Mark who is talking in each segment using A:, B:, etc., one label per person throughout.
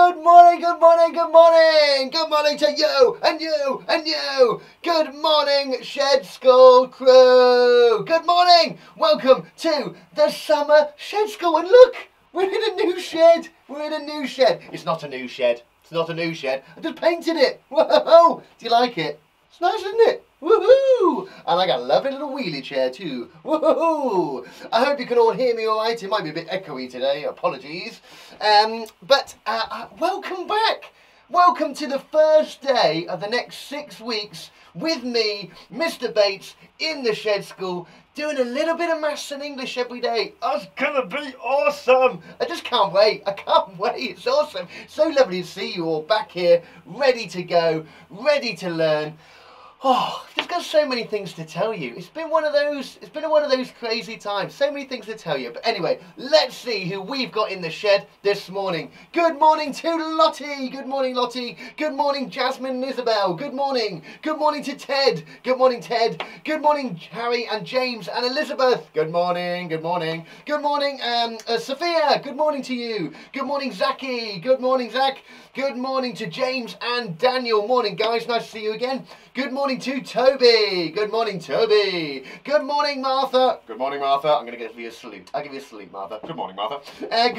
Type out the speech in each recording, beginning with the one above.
A: Good morning, good morning, good morning. Good morning to you and you and you. Good morning, Shed School crew. Good morning. Welcome to the summer Shed School. And look, we're in a new shed. We're in a new shed. It's not a new shed. It's not a new shed. I just painted it. Whoa. Do you like it? It's nice, isn't it? Woohoo! And I got a lovely little wheelie chair too. Woohoo! I hope you can all hear me all right. It might be a bit echoey today. Apologies. But welcome back. Welcome to the first day of the next 6 weeks with me, Mr. Bates, in the Shed School, doing a little bit of maths and English every day. It's gonna be awesome. I just can't wait. I can't wait. It's awesome. So lovely to see you all back here, ready to go, ready to learn. Oh, just got so many things to tell you. It's been one of those crazy times. So many things to tell you. But anyway, let's see who we've got in the shed this morning. Good morning to Lottie. Good morning, Lottie. Good morning, Jasmine and Isabel. Good morning. Good morning to Ted. Good morning, Ted. Good morning, Harry and James and Elizabeth. Good morning. Good morning. Good morning, Sophia. Good morning to you. Good morning, Zachy. Good morning, Zach. Good morning to James and Daniel. Morning, guys. Nice to see you again. Good morning to Toby. Good morning, Toby. Good morning, Martha. Good morning, Martha. I'm going to give you a salute. I'll give you a salute, Martha. Good morning, Martha.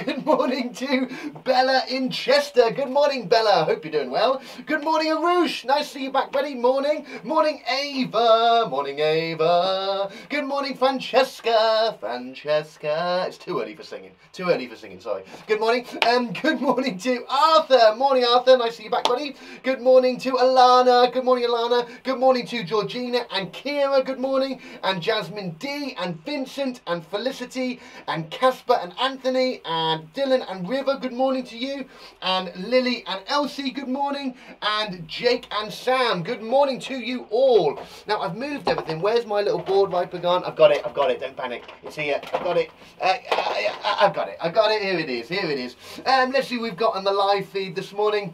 A: Good morning to Bella in Chester. Good morning, Bella. Hope you're doing well. Good morning, Arush. Nice to see you back, buddy. Morning. Morning, Ava. Morning, Ava. Good morning, Francesca. Francesca. It's too early for singing. Too early for singing, sorry. Good morning. Good morning to Arthur. Morning, Arthur. Nice to see you back, buddy. Good morning to Alana. Good morning, Alana. Good morning to Georgina and Kira, good morning, and Jasmine D, and Vincent, and Felicity, and Casper, and Anthony, and Dylan, and River, good morning to you, and Lily, and Elsie, good morning, and Jake, and Sam, good morning to you all. Now, I've moved everything. Where's my little board wiper gone? I've got it, don't panic. It's here, I've got it. I've got it, here it is. Let's see what we've got on the live feed this morning.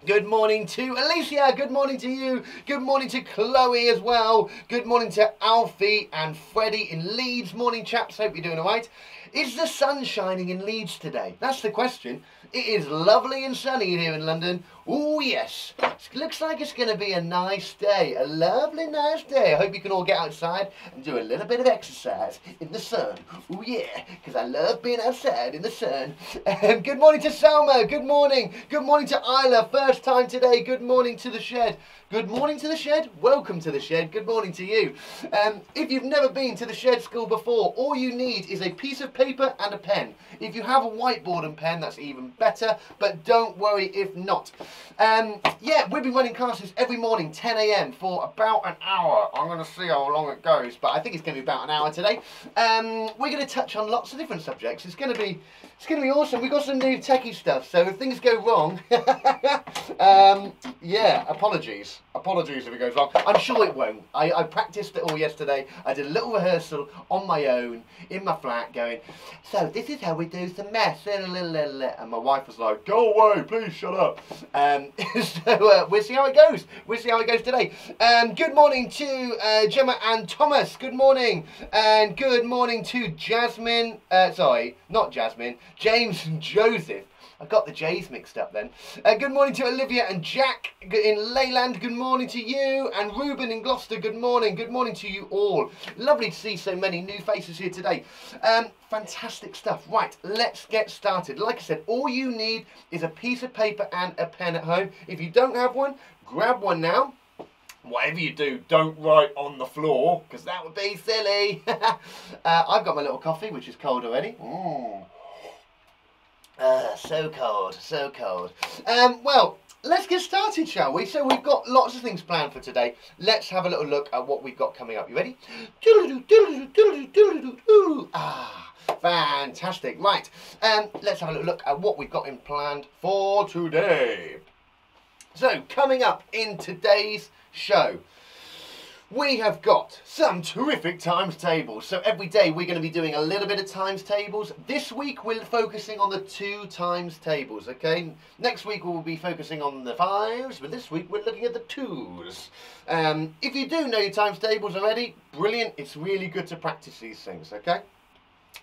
A: Good morning to Alicia, good morning to you, good morning to Chloe as well, good morning to Alfie and Freddie in Leeds. Morning chaps, hope you're doing alright. Is the sun shining in Leeds today? That's the question. It is lovely and sunny here in London. Oh yes, it looks like it's going to be a nice day, a lovely nice day. I hope you can all get outside and do a little bit of exercise in the sun. Oh yeah, because I love being outside in the sun. Good morning to Selma, good morning. Good morning to Isla, first time today. Good morning to the shed. Good morning to the shed, welcome to the shed, good morning to you. If you've never been to the Shed School before, all you need is a piece of paper and a pen. If you have a whiteboard and pen, that's even better, but don't worry if not. Yeah, we'll be running classes every morning, 10 AM for about an hour. I'm going to see how long it goes, but I think it's going to be about an hour today. We're going to touch on lots of different subjects. It's going to be awesome. We've got some new techie stuff, so if things go wrong, yeah, apologies. Apologies if it goes wrong. I'm sure it won't. I practiced it all yesterday. I did a little rehearsal on my own in my flat going, so this is how we do some maths. And my wife was like, go away, please shut up. So we'll see how it goes. We'll see how it goes today. Good morning to Gemma and Thomas. Good morning. And good morning to Jasmine. Sorry, not Jasmine. James and Joseph. I got the J's mixed up then. Good morning to Olivia and Jack in Leyland. Good morning to you. And Ruben in Gloucester. Good morning. Good morning to you all. Lovely to see so many new faces here today. Fantastic stuff. Right, let's get started. Like I said, all you need is a piece of paper and a pen at home. If you don't have one, grab one now. Whatever you do, don't write on the floor, because that would be silly. I've got my little coffee, which is cold already. So cold, so cold. Well, let's get started, shall we? So we've got lots of things planned for today. Let's have a little look at what we've got coming up. You ready? Ah, fantastic. Right, let's have a little look at what we've got in planned for today. So, coming up in today's show, we have got some terrific times tables. So every day we're going to be doing a little bit of times tables. This week we're focusing on the 2 times tables, okay? Next week we'll be focusing on the 5s, but this week we're looking at the 2s. If you do know your times tables already, brilliant. It's really good to practice these things, okay?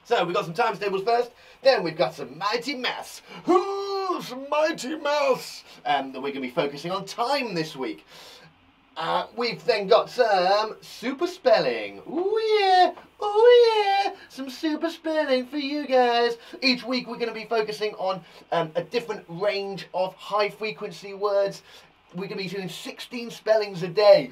A: So we've got some times tables first, then we've got some mighty maths. Ooh, some mighty maths! That we're going to be focusing on time this week. We've then got some super spelling. Oh yeah, some super spelling for you guys. Each week we're going to be focusing on a different range of high frequency words. We're going to be doing 16 spellings a day.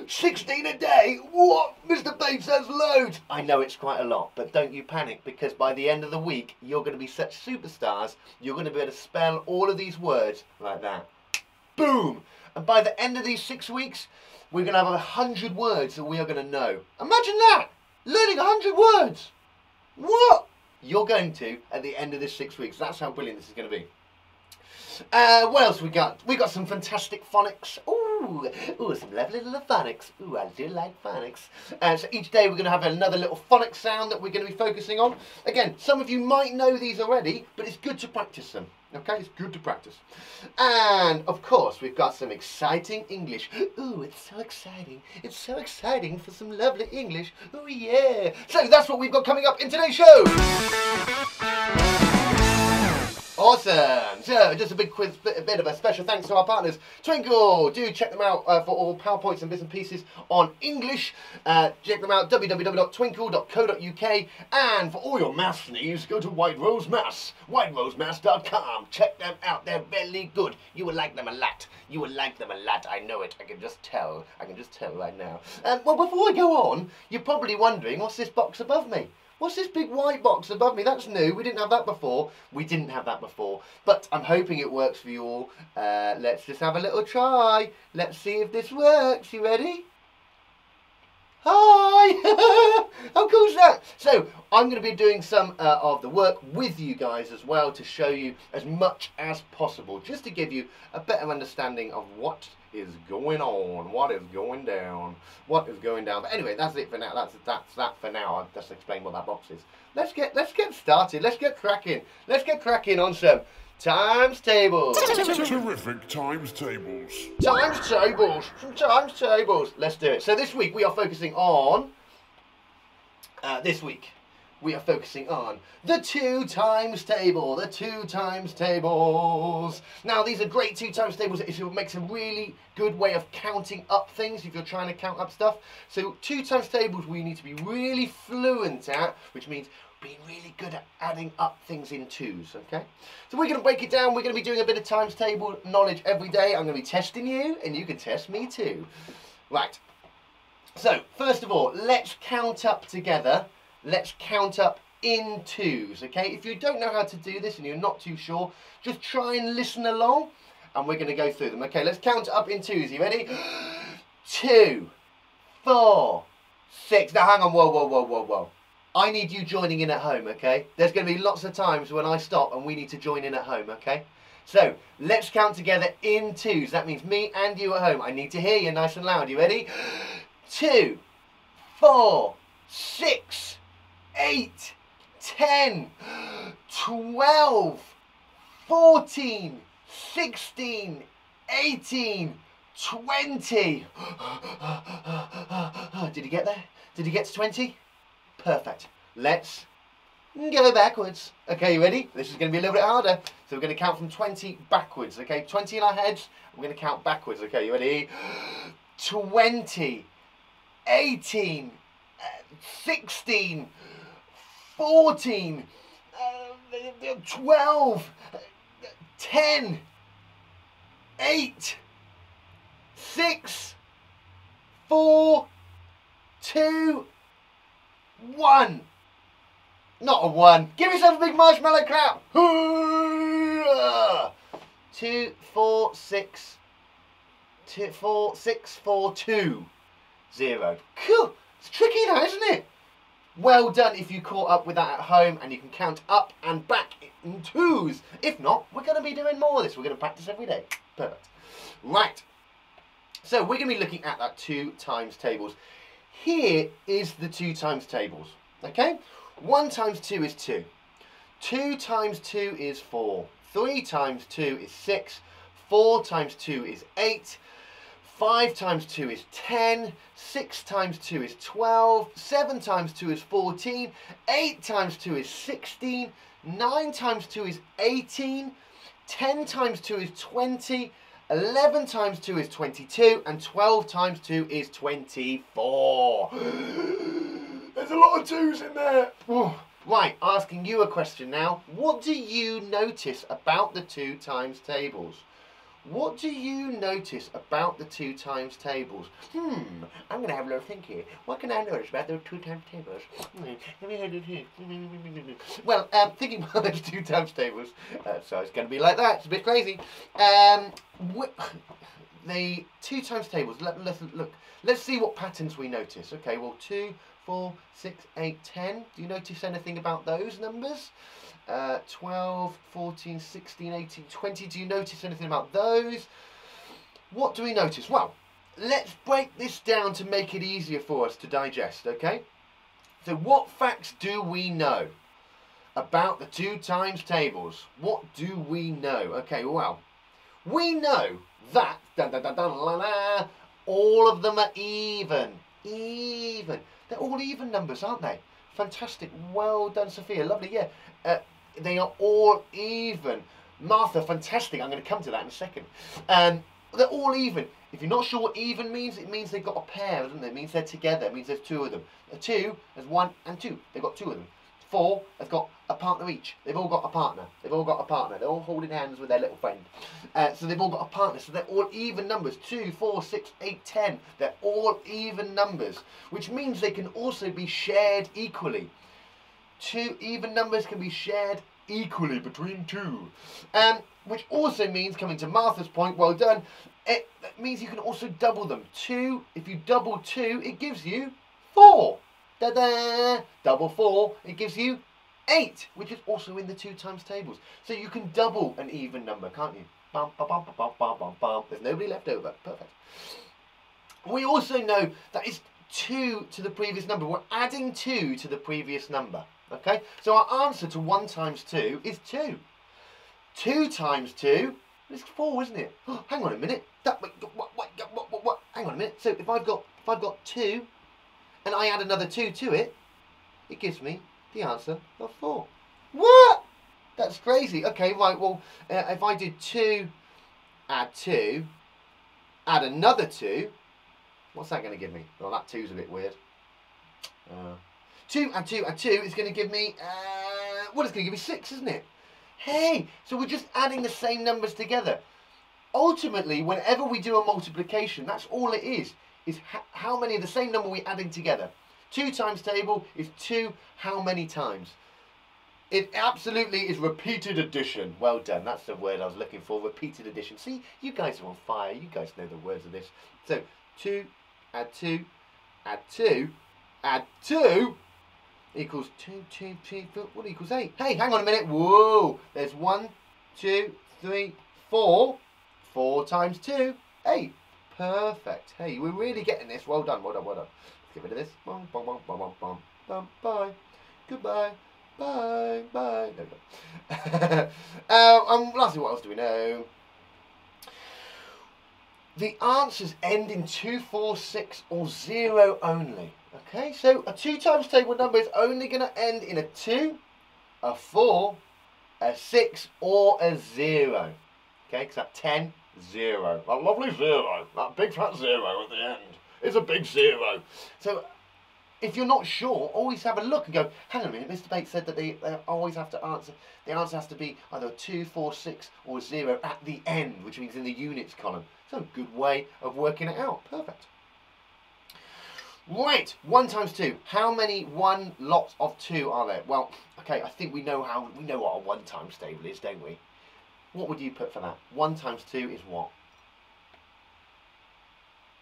A: 16 a day? What? Mr. Bates, that's loads. I know it's quite a lot, but don't you panic, because by the end of the week, you're going to be such superstars, you're going to be able to spell all of these words like that. Boom! And by the end of these 6 weeks, we're going to have 100 words that we are going to know. Imagine that! Learning 100 words! What? You're going to at the end of this 6 weeks. That's how brilliant this is going to be. What else we got? We got some fantastic phonics. Ooh, some lovely little phonics. Ooh, I do like phonics. So each day we're going to have another little phonic sound that we're going to be focusing on. Again, some of you might know these already, but it's good to practice them. Okay, it's good to practice. And of course, we've got some exciting English. Ooh, it's so exciting. It's so exciting for some lovely English. Ooh, yeah. So that's what we've got coming up in today's show. Awesome! So, just a big quiz, a bit of a special thanks to our partners, Twinkle. Do check them out for all PowerPoints and bits and pieces on English. Check them out, www.twinkle.co.uk. And for all your maths needs, go to Whiterose Maths, whiterosemaths.com. Check them out, they're very good. You will like them a lot. You will like them a lot, I know it. I can just tell. I can just tell right now. Well, before I go on, you're probably wondering, what's this box above me? What's this big white box above me? That's new. We didn't have that before. We didn't have that before. But I'm hoping it works for you all. Let's just have a little try. Let's see if this works. You ready? Hi! How cool is that? So, I'm going to be doing some of the work with you guys as well to show you as much as possible, just to give you a better understanding of what is going on, what is going down, what is going down. But anyway, that's it for now. That's that for now. I've just explained what that box is. Let's get started. Let's get cracking. Let's get cracking on some times tables.
B: Terrific times tables.
A: Times tables. Some times tables. Let's do it. So this week we are focusing on. We are focusing on the 2 times table, the 2 times tables. Now, these are great 2 times tables. It makes a really good way of counting up things if you're trying to count up stuff. So 2 times tables we need to be really fluent at, which means being really good at adding up things in 2s, okay? So we're going to break it down. We're going to be doing a bit of times table knowledge every day. I'm going to be testing you, and you can test me too. Right. So, first of all, let's count up together. Let's count up in 2s, okay? If you don't know how to do this and you're not too sure, just try and listen along, and we're going to go through them. Okay, let's count up in 2s. You ready? 2, 4, 6. Now, hang on. Whoa. I need you joining in at home, okay? There's going to be lots of times when I stop and we need to join in at home, okay? So, let's count together in 2s. That means me and you at home. I need to hear you nice and loud. You ready? 2, 4, 6, 8, 10, 12, 14, 16, 18, 20. Did you get there? Did you get to 20? Perfect. Let's go backwards. Okay, you ready? This is going to be a little bit harder. So we're going to count from 20 backwards. Okay, 20 in our heads. We're going to count backwards. Okay, you ready? 20, 18, 16, 14, 12, 10, 8, 6, 4, 2, 1. Not a 1. Give yourself a big marshmallow clap. 2, 4, 6, 2, 4, 6, 4, 2, 0. Cool. It's tricky now, isn't it? Well done if you caught up with that at home and you can count up and back in 2s. If not, we're going to be doing more of this. We're going to practice every day. Perfect. Right. So we're going to be looking at that 2 times tables. Here is the 2 times tables. Okay? 1 times 2 is 2. 2 times 2 is 4. 3 times 2 is 6. 4 times 2 is 8. 5 times 2 is 10, 6 times 2 is 12, 7 times 2 is 14, 8 times 2 is 16, 9 times 2 is 18, 10 times 2 is 20, 11 times 2 is 22, and 12 times 2 is 24. There's a lot of 2's in there. Right, asking you a question now. What do you notice about the 2 times tables? What do you notice about the 2 times tables? I'm going to have a little think here. What can I notice about the 2 times tables? Well, thinking about those 2 times tables, so it's going to be like that. It's a bit crazy. The 2 times tables, let's look. Let's see what patterns we notice. Okay, well, 2, 4, 6, 8, 10. Do you notice anything about those numbers? 12, 14, 16, 18, 20. Do you notice anything about those? What do we notice? Well, let's break this down to make it easier for us to digest, okay? So what facts do we know about the 2 times tables? What do we know? Okay, well, we know that all of them are even. They're all even numbers, aren't they? Fantastic. Well done, Sophia. Lovely, yeah. They are all even. Martha, fantastic. I'm going to come to that in a second. They're all even. If you're not sure what even means, it means they've got a pair, doesn't it? It means they're together. It means there's 2 of them. 2 has 1 and 2. They've got 2 of them. 4 has got a partner each. They've all got a partner. They've all got a partner. They're all holding hands with their little friend. So they've all got a partner. So they're all even numbers. 2, 4, 6, 8, 10. They're all even numbers, which means they can also be shared equally. 2 even numbers can be shared equally between 2. Which also means, coming to Martha's point, well done, it means you can also double them. 2, if you double 2, it gives you 4. Da-da! Double 4, it gives you 8, which is also in the 2 times tables. So you can double an even number, can't you? Bum, bum, bum, bum, bum, bum, bum. There's nobody left over. Perfect. We also know that it's 2 to the previous number. We're adding 2 to the previous number. Okay? So our answer to 1 times 2 is 2. 2 times 2 is 4, isn't it? Oh, hang on a minute. What? Hang on a minute. So if I've got 2 and I add another 2 to it, it gives me the answer of 4. What? That's crazy. Okay, right, well, if I did 2, add 2, add another 2, what's that going to give me? Well, that 2's a bit weird. 2 add 2 add 2 is going to give me, well, it's going to give me 6, isn't it? Hey, so we're just adding the same numbers together. Ultimately, whenever we do a multiplication, that's all it is how many of the same number we're adding together. 2 times table is 2 how many times. It absolutely is repeated addition. Well done, that's the word I was looking for, repeated addition. See, you guys are on fire, you guys know the words of this. So, 2, add 2, add 2, add 2, equals 2, 2, 2, 4, what equals 8? Hey, hang on a minute, whoa, there's 1, 2, 3, 4, 4 times 2, 8. Perfect. Hey, we're really getting this. Well done, well done, well done. Let's get rid of this. Bum, bum, bum, bum, bum, bum, bye. Goodbye. Bye. Bye. There we go. Lastly, what else do we know? The answers end in 2, 4, 6 or 0 only. Okay, so a 2 times table number is only going to end in a 2, a 4, a 6 or a 0. Okay, because that 10, 0. That lovely 0. That big fat 0 at the end. It's a big 0. So if you're not sure, always have a look and go, hang on a minute, Mr. Bates said that they always have to answer. The answer has to be either 2, 4, 6 or 0 at the end, which means in the units column. So a good way of working it out. Perfect. Right, 1 times 2. How many 1 lots of 2 are there? Well, okay, I think we know what a 1 times table is, don't we? What would you put for that? 1 times 2 is what?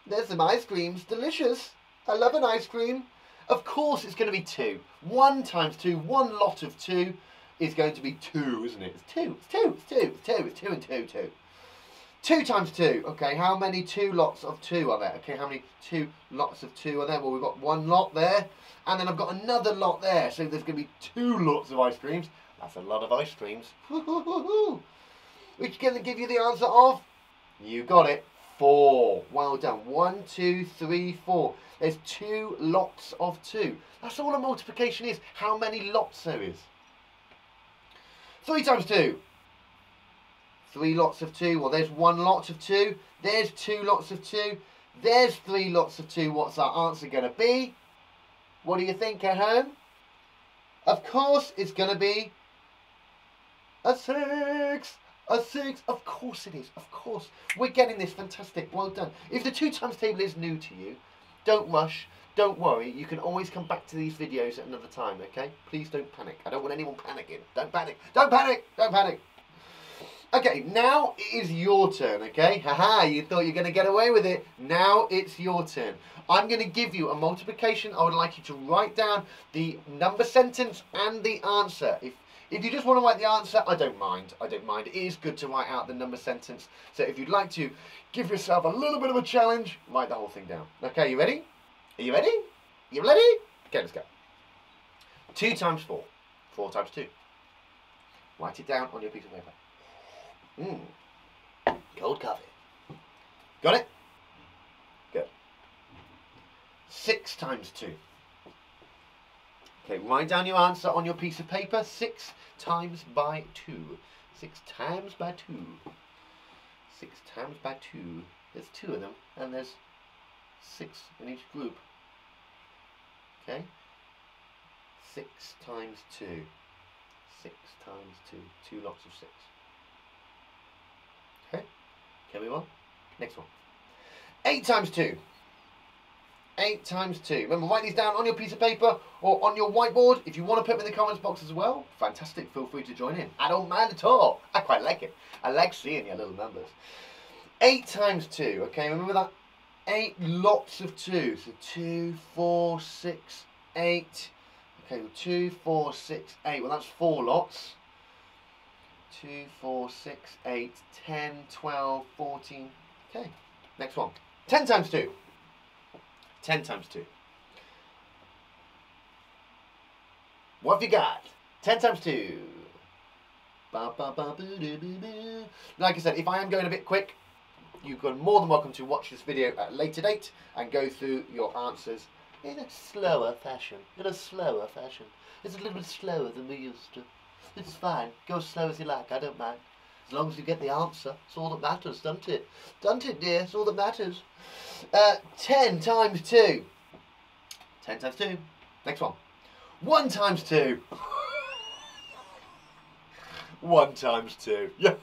A: There's some ice creams. Delicious. I love an ice cream. Of course it's going to be 2. 1 times 2, 1 lot of 2 is going to be 2, isn't it? It's 2. It's 2. It's 2. It's 2. It's 2 and 2, 2. 2 times 2. Okay, how many 2 lots of 2 are there? Okay, how many 2 lots of 2 are there? Well, we've got 1 lot there. And then I've got another lot there. So there's going to be 2 lots of ice creams. That's a lot of ice creams. Which is going to give you the answer of, you got it, 4. Well done. 1, 2, 3, 4. There's 2 lots of 2. That's all a multiplication is. How many lots there is. 3 times 2. 3 lots of 2. Well, there's 1 lot of 2. There's 2 lots of 2. There's 3 lots of 2. What's our answer going to be? What do you think at home? Of course, it's going to be a 6. A 6. Of course it is. Of course. We're getting this. Fantastic. Well done. If the 2 times table is new to you, don't rush. Don't worry. You can always come back to these videos at another time, okay? Please don't panic. I don't want anyone panicking. Don't panic. Don't panic. Don't panic. Okay, now it is your turn, okay? Haha, you thought you were going to get away with it. Now it's your turn. I'm going to give you a multiplication. I would like you to write down the number sentence and the answer. If you just want to write the answer, I don't mind. I don't mind. It is good to write out the number sentence. So if you'd like to give yourself a little bit of a challenge, write the whole thing down. Okay, you ready? Are you ready? You ready? Okay, let's go. 2 times 4. 4 times 2. Write it down on your piece of paper. Cold coffee. Got it? Good. 6 times 2. Okay, write down your answer on your piece of paper. 6 times by 2. 6 times by 2. 6 times by 2. There's 2 of them, and there's 6 in each group. Okay? 6 times 2. 6 times 2. 2 lots of 6. Okay? Can we move on? Next one. 8 times 2. 8 times 2. Remember, write these down on your piece of paper or on your whiteboard. If you want to put them in the comments box as well, fantastic. Feel free to join in. I don't mind at all. I quite like it. I like seeing your little numbers. 8 times 2. Okay, remember that? 8 lots of 2. So 2, 4, 6, 8. Okay, well, 2, 4, 6, 8. Well, that's 4 lots. 2, 4, 6, 8, 10, 12, 14. Okay, next one. 10 times 2. 10 times 2. What have you got? 10 times 2. Like I said, if I am going a bit quick, you're more than welcome to watch this video at a later date and go through your answers in a slower fashion. It's a little bit slower than we used to. It's fine. Go as slow as you like. I don't mind. As long as you get the answer. It's all that matters, doesn't it? Doesn't it, dear? It's all that matters. 10 times 2. 10 times 2. Next one. 1 times 2. 1 times 2. Yeah.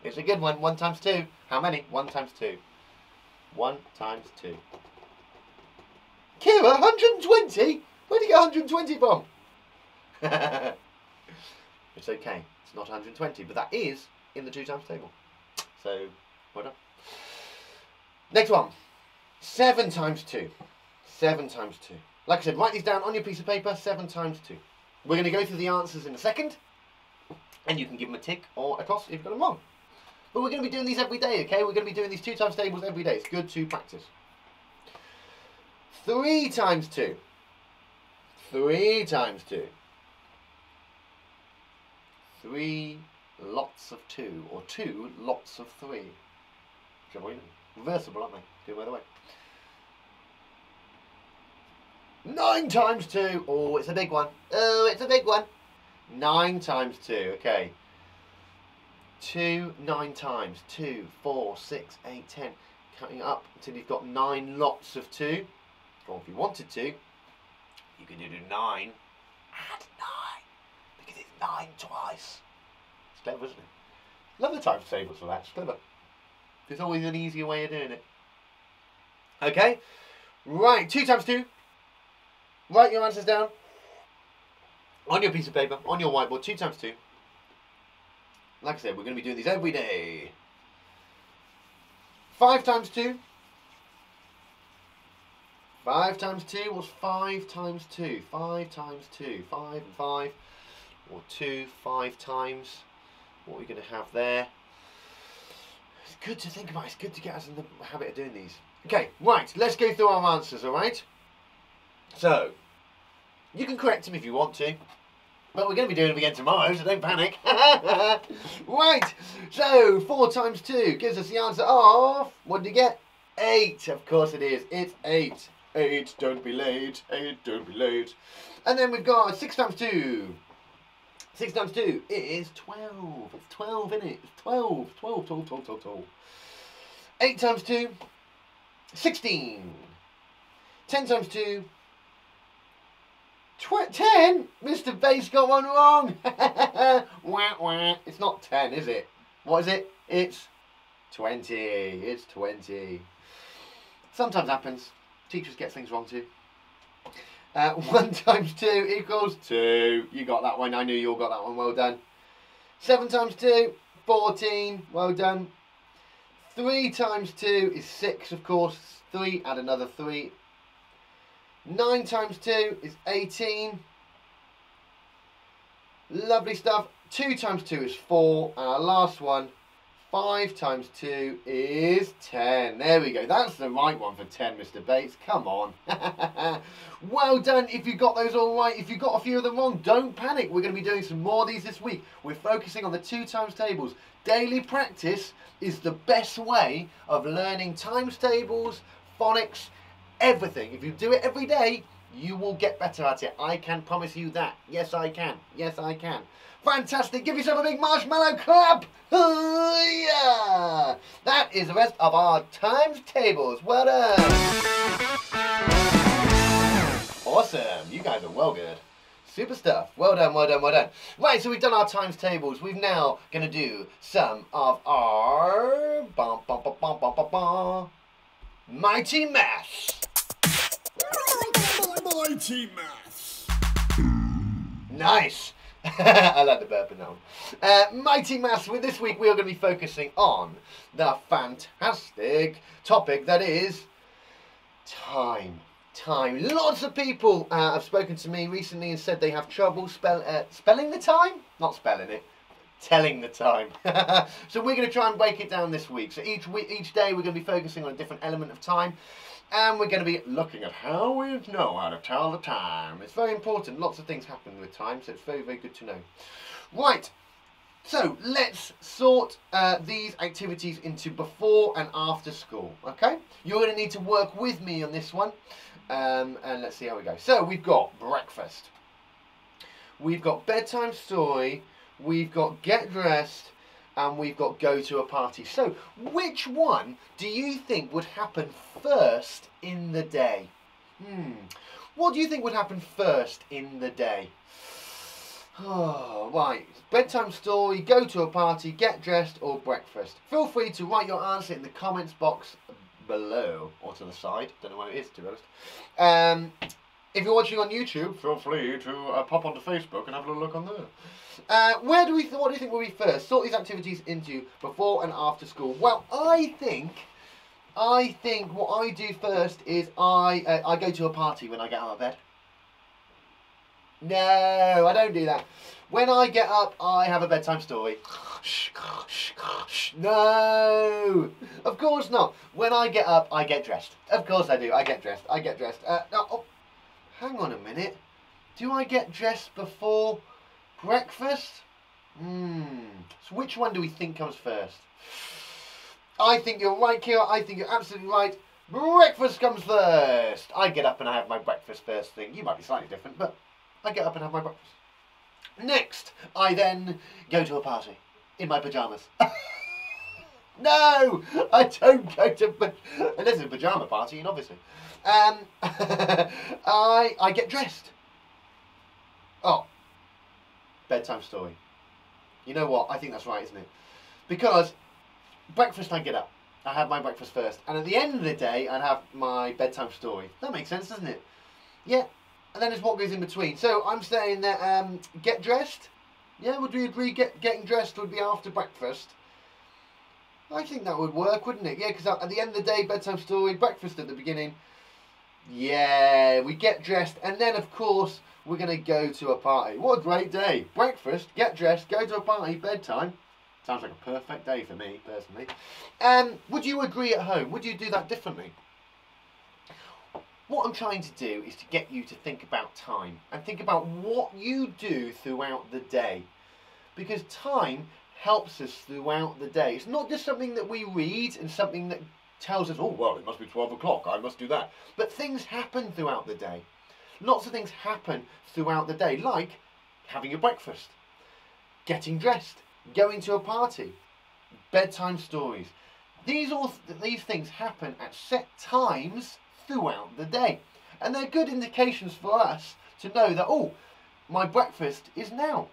A: It's a good one. 1 times 2. How many? 1 times 2. 1 times 2. Kira, 120? Where did you get 120 from? It's okay. It's not 120, but that is in the 2 times table. So, well done. Next one. 7 times 2. 7 times 2. Like I said, write these down on your piece of paper. 7 times 2. We're going to go through the answers in a second. And you can give them a tick or a toss if you've got them wrong. But we're going to be doing these every day, okay? We're going to be doing these 2 times tables every day. It's good to practice. 3 times 2. 3 times 2. 3 lots of 2, or 2 lots of 3. Reversible, aren't they? Do by the way. 9 times 2. Oh, it's a big one. Oh, it's a big one. 9 times 2. Okay. 2, 9 times. 2, 4, 6, 8, 10. Counting up until you've got 9 lots of 2. Or if you wanted to, you could do 9. Add 9. Because it's 9 twice. It's clever, isn't it? Love the times tables for that. It's clever. There's always an easier way of doing it. Okay. Right. 2 times 2. Write your answers down. On your piece of paper. On your whiteboard. 2 times 2. Like I said, we're going to be doing these every day. 5 times 2. 5 times 2 was 5 times 2. 5 times 2. 5 and 5. Or 2, 5 times. What are we going to have there? It's good to think about. It's good to get us in the habit of doing these. Okay, right. Let's go through our answers, alright? So, you can correct them if you want to. But we're going to be doing them again tomorrow, so don't panic. Right, so 4 times 2 gives us the answer of, what did you get? 8, of course it is. It's 8. 8, don't be late. 8, don't be late. And then we've got 6 times 2. 6 times 2 is 12. It's 12, isn't it? It's 12. 12, 12, 12, 12, 12. 8 times 2, 16. 10 times 2, 10? Mr. Bass got one wrong. Wah, wah. It's not 10, is it? What is it? It's 20. It's 20. Sometimes happens. Teachers get things wrong too. 1 times 2 equals 2. You got that one. I knew you all got that one. Well done. 7 times 2, 14. Well done. 3 times 2 is 6, of course. 3, add another 3. 9 times 2 is 18. Lovely stuff. 2 times 2 is 4. And our last one, 5 times 2 is 10. There we go. That's the right one for 10, Mr. Bates. Come on. Well done if you got those all right. If you got a few of them wrong, don't panic. We're going to be doing some more of these this week. We're focusing on the 2 times tables. Daily practice is the best way of learning times tables, phonics, everything. If you do it every day, you will get better at it. I can promise you that. Yes, I can. Yes, I can. Fantastic. Give yourself a big marshmallow clap. Yeah. That is the rest of our times tables. Well done. Awesome. You guys are well good. Super stuff. Well done, well done, well done. Right, so we've done our times tables. We're now going to do some of our Mighty Maths.
B: Mighty Maths.
A: Nice. I like the burp in that one. Mighty Maths. With this week, we are going to be focusing on the fantastic topic that is time. Time. Lots of people have spoken to me recently and said they have trouble spelling the time? Not spelling it. Telling the time. So we're going to try and break it down this week. So each day we're going to be focusing on a different element of time. And we're going to be looking at how we know how to tell the time. It's very important. Lots of things happen with time, so it's very, very good to know. Right. So let's sort these activities into before and after school. Okay? You're going to need to work with me on this one. And let's see how we go. So we've got breakfast. We've got bedtime story. We've got get dressed. And we've got go to a party. So, which one do you think would happen first in the day? What do you think would happen first in the day? Oh, right. Bedtime story, go to a party, get dressed, or breakfast. Feel free to write your answer in the comments box below, or to the side. Don't know where it is, to be honest. If you're watching on YouTube, feel free to pop onto Facebook and have a little look on there. What do you think will be first? Sort these activities into before and after school. Well, I think what I do first is I go to a party when I get out of bed. No, I don't do that. When I get up, I have a bedtime story. No, of course not. When I get up, I get dressed. Of course I do. I get dressed. I get dressed. Hang on a minute. Do I get dressed before breakfast? So which one do we think comes first? I think you're right, Kira. I think you're absolutely right. Breakfast comes first. I get up and I have my breakfast first thing. You might be slightly different, but I get up and have my breakfast. Next, I then go to a party in my pyjamas. No, I don't go to, unless it's a pyjama party, and obviously. I get dressed. Oh, bedtime story. You know what? I think that's right, isn't it? Because breakfast, I get up. I have my breakfast first. And at the end of the day, I'd have my bedtime story. That makes sense, doesn't it? Yeah. And then it's what goes in between. So I'm saying that get dressed. Yeah, would we agree getting dressed would be after breakfast? I think that would work, wouldn't it? Yeah, because at the end of the day, bedtime story, breakfast at the beginning. Yeah, we get dressed. And then, of course, we're going to go to a party. What a great day. Breakfast, get dressed, go to a party, bedtime. Sounds like a perfect day for me, personally. Would you agree at home? Would you do that differently? What I'm trying to do is to get you to think about time and think about what you do throughout the day. Because time helps us throughout the day. It's not just something that we read and something that tells us, oh, well, it must be 12 o'clock, I must do that. But things happen throughout the day. Lots of things happen throughout the day, like having your breakfast, getting dressed, going to a party, bedtime stories. These things happen at set times throughout the day. And they're good indications for us to know that, oh, my breakfast is now.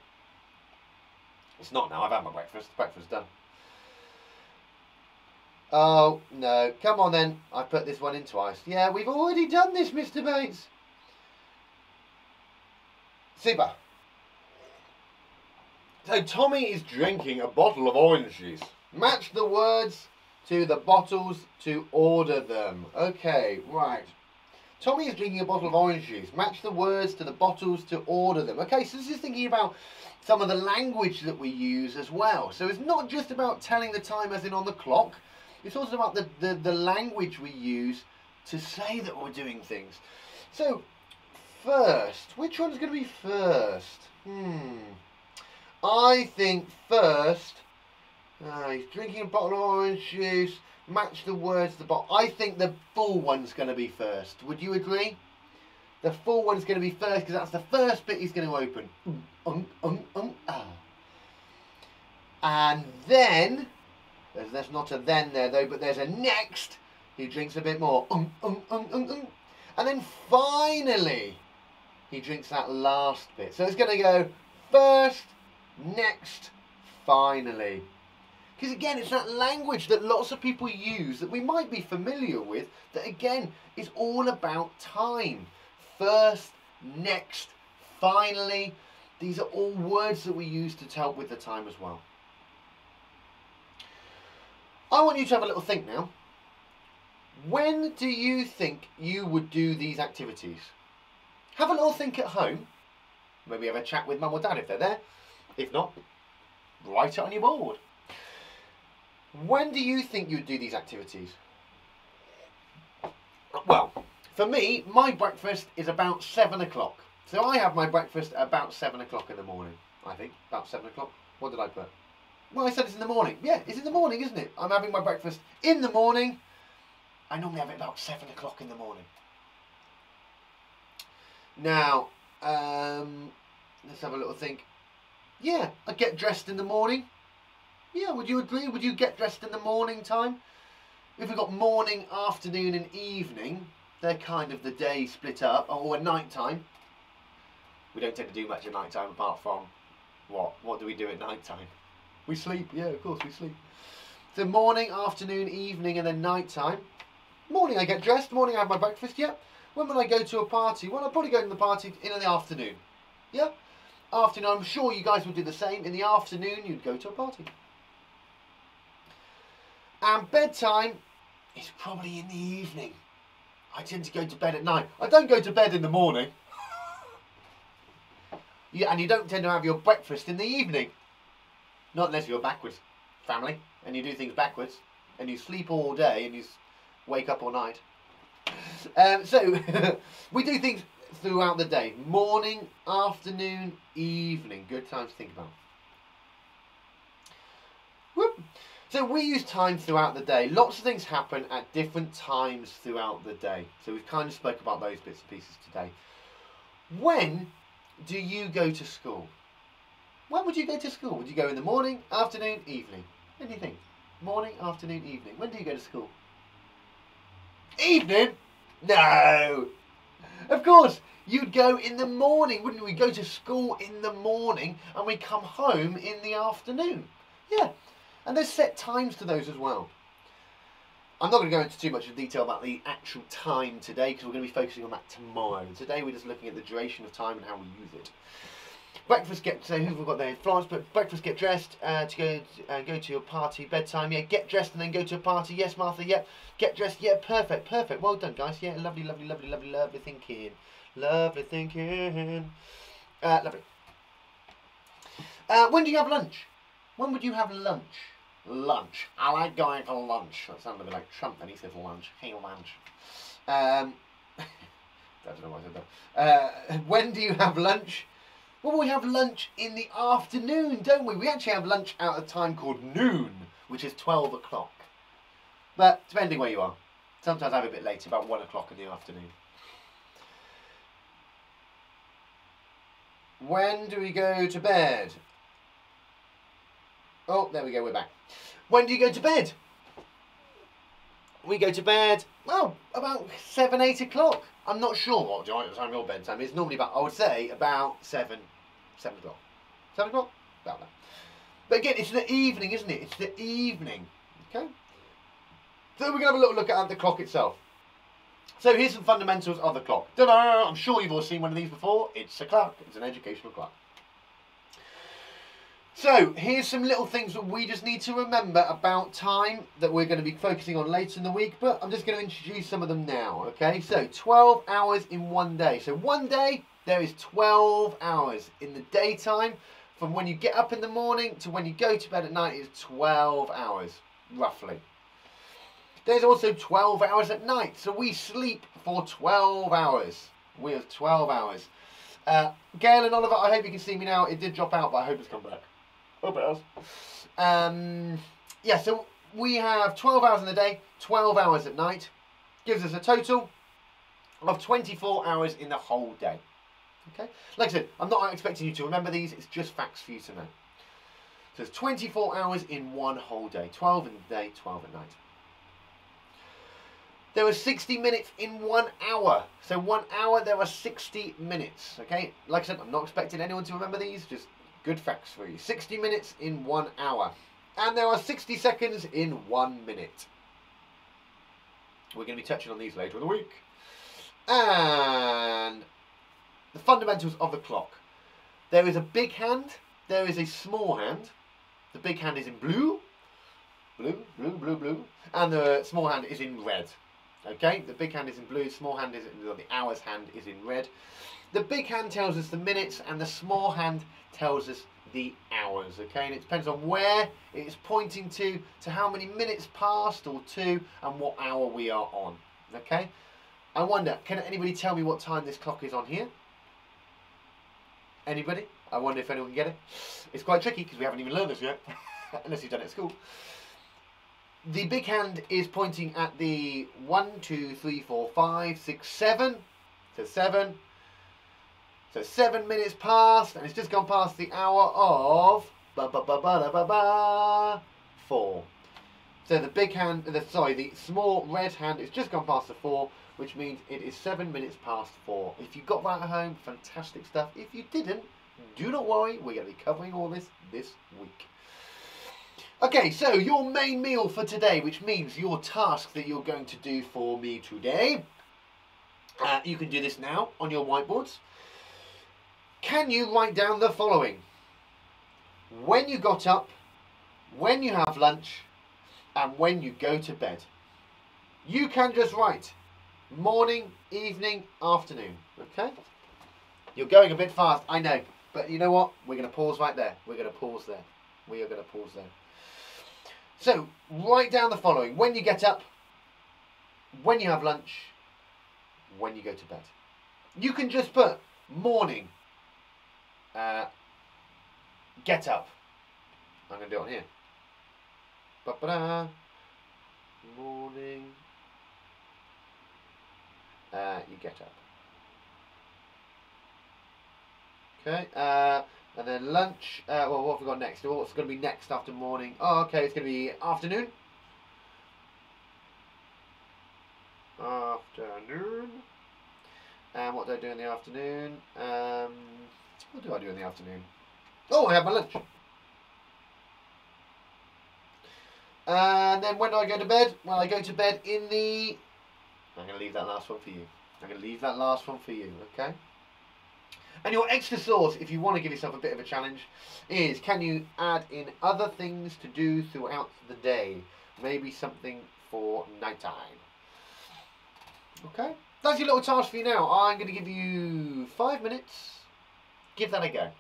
A: It's not now, I've had my breakfast. Breakfast's done. Oh, no. Come on then. I put this one into ice. Yeah, we've already done this, Mr. Bates. Super. So Tommy is drinking a bottle of orange juice. Match the words to the bottles to order them. Okay, right. Tommy is drinking a bottle of orange juice. Match the words to the bottles to order them. Okay, so this is thinking about some of the language that we use as well. So it's not just about telling the time as in on the clock. It's also about the language we use to say that we're doing things. So, first, which one's going to be first? I think first, he's drinking a bottle of orange juice. Match the words to the bottle. I think the full one's going to be first. Would you agree? The full one's going to be first because that's the first bit he's going to open. And then, there's not a then there though, but there's a next. He drinks a bit more. And then finally, he drinks that last bit. So it's going to go first, next, finally. Because again, it's that language that lots of people use that we might be familiar with that again is all about time. First, next, finally. These are all words that we use to help with the time as well. I want you to have a little think now. When do you think you would do these activities? Have a little think at home. Maybe have a chat with mum or dad if they're there. If not, write it on your board. When do you think you'd do these activities? Well, for me, my breakfast is about 7 o'clock. So I have my breakfast about 7 o'clock in the morning, I think. About 7 o'clock. What did I put? Well, I said it's in the morning. Yeah, it's in the morning, isn't it? I'm having my breakfast in the morning. I normally have it about 7 o'clock in the morning. Now, let's have a little think. Yeah, I get dressed in the morning. Yeah, would you agree? Would you get dressed in the morning time? If we've got morning, afternoon and evening, they're kind of the day split up, or night time. We don't tend to do much at night time apart from, what? What do we do at night time? We sleep, yeah, of course we sleep. So morning, afternoon, evening and then night time. Morning I get dressed, morning I have my breakfast, yeah. When will I go to a party? Well, I'll probably go to the party in the afternoon. Yeah? Afternoon, I'm sure you guys would do the same. In the afternoon, you'd go to a party. And bedtime is probably in the evening. I tend to go to bed at night. I don't go to bed in the morning. Yeah, and you don't tend to have your breakfast in the evening. Not unless you're a backwards family and you do things backwards and you sleep all day and you wake up all night. So we do things throughout the day. Morning, afternoon, evening. Good time to think about. Whoop. So we use time throughout the day. Lots of things happen at different times throughout the day. So we've kind of spoke about those bits and pieces today. When do you go to school? When would you go to school? Would you go in the morning, afternoon, evening? When do you think? Morning, afternoon, evening. When do you go to school? Evening? No! Of course, you'd go in the morning, wouldn't we? Go to school in the morning and we come home in the afternoon. Yeah. And there's set times to those as well. I'm not going to go into too much detail about the actual time today because we're going to be focusing on that tomorrow. Today we're just looking at the duration of time and how we use it. Breakfast, so who have we got there? Florence, but breakfast, get dressed, to go to your party, bedtime, yeah, get dressed and then go to a party, yes, Martha, yep, get dressed, yeah, perfect, perfect, well done, guys, yeah, lovely, lovely, lovely, lovely, lovely thinking, lovely thinking, lovely. When do you have lunch? When would you have lunch? Lunch. I like going for lunch. That sounded a bit like Trump when he says lunch. Hey, lunch. I don't know why I said that. When do you have lunch? Well, we have lunch in the afternoon, don't we? We actually have lunch at a time called noon, which is 12 o'clock. But depending where you are. Sometimes I have a bit later, about 1 o'clock in the afternoon. When do we go to bed? Oh, there we go, we're back. When do you go to bed? We go to bed, well, about 7, 8 o'clock. I'm not sure what time your bedtime is. Normally about, I would say, about 7 o'clock. 7 o'clock? About that. But again, it's the evening, isn't it? It's the evening. Okay? So we're going to have a little look at the clock itself. So here's some fundamentals of the clock. Ta-da! I'm sure you've all seen one of these before. It's a clock. It's an educational clock. So here's some little things that we just need to remember about time that we're going to be focusing on later in the week, but I'm just going to introduce some of them now. Okay, so 12 hours in one day. So one day, there is 12 hours in the daytime. From when you get up in the morning to when you go to bed at night is 12 hours, roughly. There's also 12 hours at night, so we sleep for 12 hours. We have 12 hours. Gail and Oliver, I hope you can see me now. It did drop out, but I hope it's come back. Hope it has. Yeah, so we have 12 hours in the day, 12 hours at night. Gives us a total of 24 hours in the whole day. Okay? Like I said, I'm not expecting you to remember these. It's just facts for you to know. So it's 24 hours in one whole day. 12 in the day, 12 at night. There are 60 minutes in 1 hour. So 1 hour, there are 60 minutes. Okay? Like I said, I'm not expecting anyone to remember these. Just good facts for you. 60 minutes in 1 hour. And there are 60 seconds in 1 minute. We're going to be touching on these later in the week. And the fundamentals of the clock. There is a big hand. There is a small hand. The big hand is in blue. Blue, blue, blue, blue. And the small hand is in red. Okay? The big hand is in blue. Small hand is in, the hours hand is in red. The big hand tells us the minutes and the small hand tells us the hours, okay? And it depends on where it's pointing to how many minutes past or to, and what hour we are on, okay? I wonder, can anybody tell me what time this clock is on here? Anybody? I wonder if anyone can get it. It's quite tricky because we haven't even learned this yet, unless you've done it at school. The big hand is pointing at the 1, 2, 3, 4, 5, 6, 7. So 7. So 7 minutes past, and it's just gone past the hour of 4. So the big hand, the small red hand is just gone past the 4, which means it is 7 minutes past 4. If you got that at home, fantastic stuff. If you didn't, do not worry, we're going to be covering all this week. Okay, so your main meal for today, which means your task that you're going to do for me today. You can do this now on your whiteboards. Can you write down the following? When you got up, when you have lunch, and when you go to bed. You can just write morning, evening, afternoon. Okay? You're going a bit fast, I know. But you know what? We're going to pause right there. We're going to pause there. We are going to pause there. So, write down the following. When you get up, when you have lunch, when you go to bed. You can just put morning, get up. I'm going to do it on here. Ba-ba-da. Morning. You get up. Okay. And then lunch. Well, what have we got next? What's going to be next after morning? Oh, okay. It's going to be afternoon. Afternoon. And what do I do in the afternoon? What do I do in the afternoon? Oh, I have my lunch. And then when do I go to bed? Well, I go to bed in the... I'm going to leave that last one for you. I'm going to leave that last one for you, okay? And your extra sauce, if you want to give yourself a bit of a challenge, is can you add in other things to do throughout the day? Maybe something for nighttime. Okay? That's your little task for you now. I'm going to give you 5 minutes. Give that a go.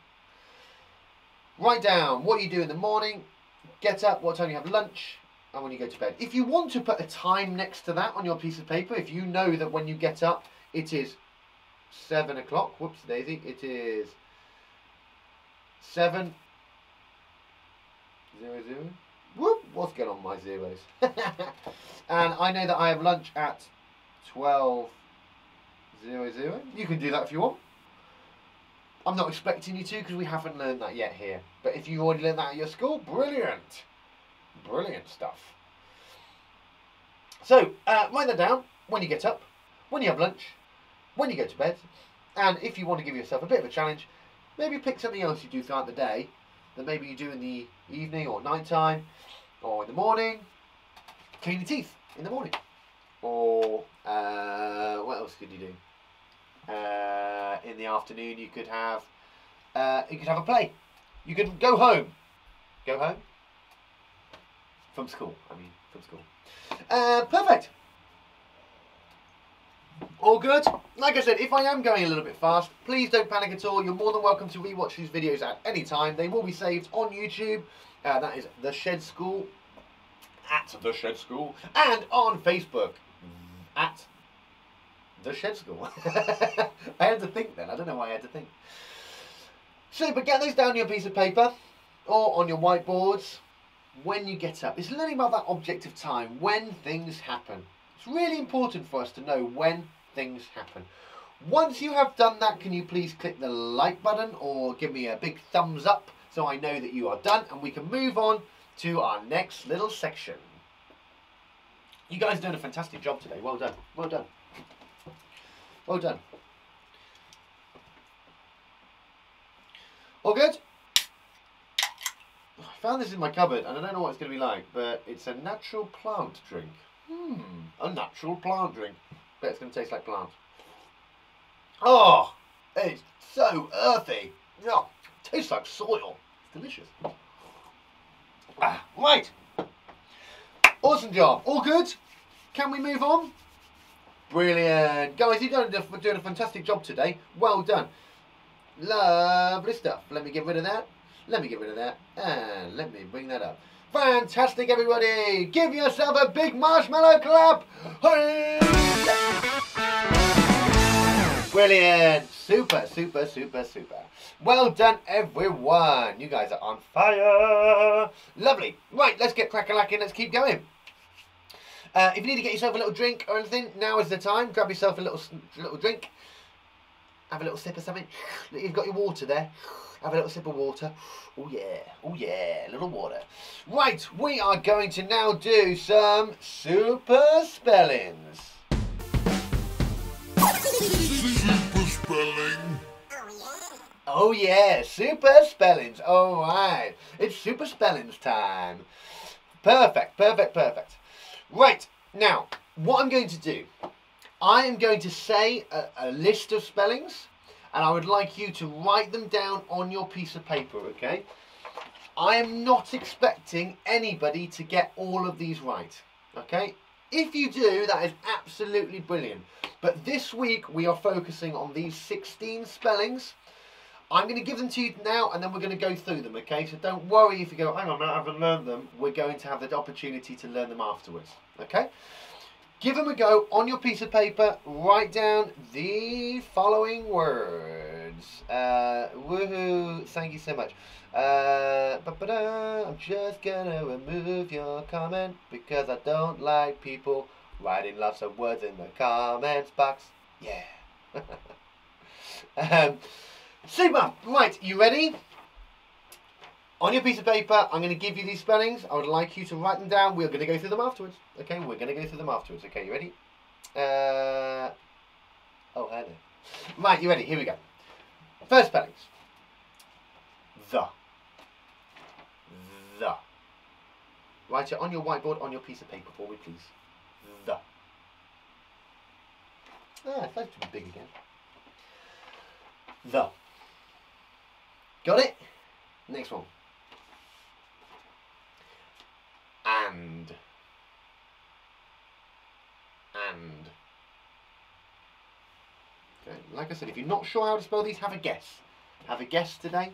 A: Write down what you do in the morning, get up, what time you have lunch, and when you go to bed. If you want to put a time next to that on your piece of paper, if you know that when you get up, It is 7 o'clock. Whoops, daisy. It is 7:00. Whoop! What's going on with my zeros? And I know that I have lunch at 12:00. You can do that if you want. I'm not expecting you to because we haven't learned that yet here. But if you've already learned that at your school, brilliant. Brilliant stuff. So, write that down when you get up, when you have lunch, when you go to bed. And if you want to give yourself a bit of a challenge, maybe pick something else you do throughout the day that maybe you do in the evening or night time or in the morning. Clean your teeth in the morning. Or what else could you do? In the afternoon you could have a play. You could go home. Go home? From school, from school. Perfect. All good? Like I said, if I am going a little bit fast, please don't panic at all. You're more than welcome to rewatch these videos at any time. They will be saved on YouTube. That is The Shed School, at The Shed School, and on Facebook, at The Shed School. I had to think then. I don't know why I had to think. So, but get those down on your piece of paper or on your whiteboards when you get up. It's learning about that object of time, when things happen. It's really important for us to know when things happen. Once you have done that, can you please click the like button or give me a big thumbs up so I know that you are done and we can move on to our next little section. You guys are doing a fantastic job today. Well done. Well done. Well done. All good? I found this in my cupboard and I don't know what it's going to be like, but it's a natural plant drink. A natural plant drink. Bet it's going to taste like plants. Oh, it's so earthy. Oh, tastes like soil. It's delicious. Right. Awesome job. All good? Can we move on? Brilliant. Guys, you're doing a fantastic job today. Well done. Lovely stuff. Let me get rid of that. Let me get rid of that. And let me bring that up. Fantastic, everybody. Give yourself a big marshmallow clap. Hey! Brilliant. Super, super, super, super. Well done, everyone. You guys are on fire. Lovely. Right, let's get crack-a-lacking. Let's keep going. If you need to get yourself a little drink or anything, now is the time. Grab yourself a little drink. Have a little sip of something. You've got your water there. Have a little sip of water. Oh yeah, a little water. Right, we are going to now do some super spellings.
B: Super spelling.
A: Oh yeah, super spellings. All right, it's super spellings time. Perfect, perfect, perfect. Right, now, what I'm going to do, I am going to say a list of spellings, and I would like you to write them down on your piece of paper, okay? I am not expecting anybody to get all of these right, okay? If you do, that is absolutely brilliant. But this week, we are focusing on these 16 spellings. I'm going to give them to you now, and then we're going to go through them, okay? So don't worry if you go, hang on, I haven't learned them. We're going to have the opportunity to learn them afterwards, okay? Give them a go on your piece of paper. Write down the following words. Woohoo! Thank you so much. I'm just gonna remove your comment because I don't like people writing lots of words in the comments box. Yeah. Super. Right, you ready? On your piece of paper, I'm going to give you these spellings. I would like you to write them down. We're going to go through them afterwards. Okay, we're going to go through them afterwards. Okay, you ready? Oh, hello. Right, you ready? Here we go. First spellings. The. Write it on your whiteboard, on your piece of paper for me, please. The. It's supposed to be big again. The. Got it? Next one. And. Okay, like I said, if you're not sure how to spell these, have a guess. Have a guess today.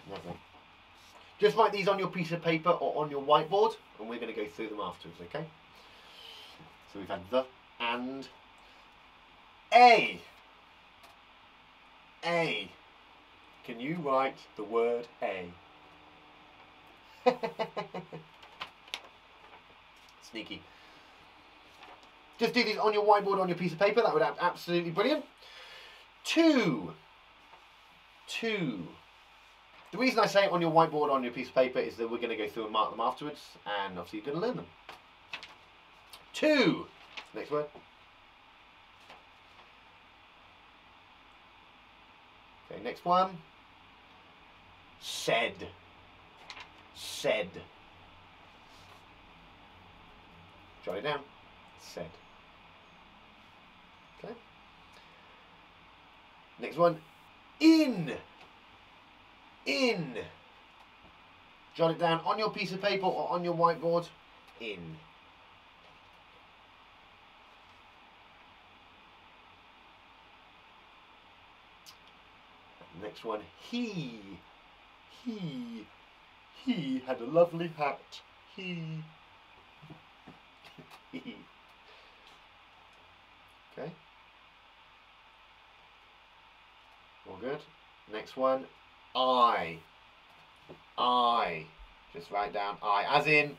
A: Nothing. Just write these on your piece of paper or on your whiteboard, and we're going to go through them afterwards, okay? So we've had the, and, A. A. Can you write the word A? Sneaky. Just do these on your whiteboard, on your piece of paper. That would be absolutely brilliant. 2. 2. The reason I say it on your whiteboard, on your piece of paper, is that we're going to go through and mark them afterwards, and obviously you're going to learn them. 2. Next word. Okay, next one. Said. Said. Jot it down. Said. Okay. Next one. In. In. Jot it down on your piece of paper or on your whiteboard. In. Next one. He had a lovely hat. He. Okay. All good. Next one. I. Just write down I. As in,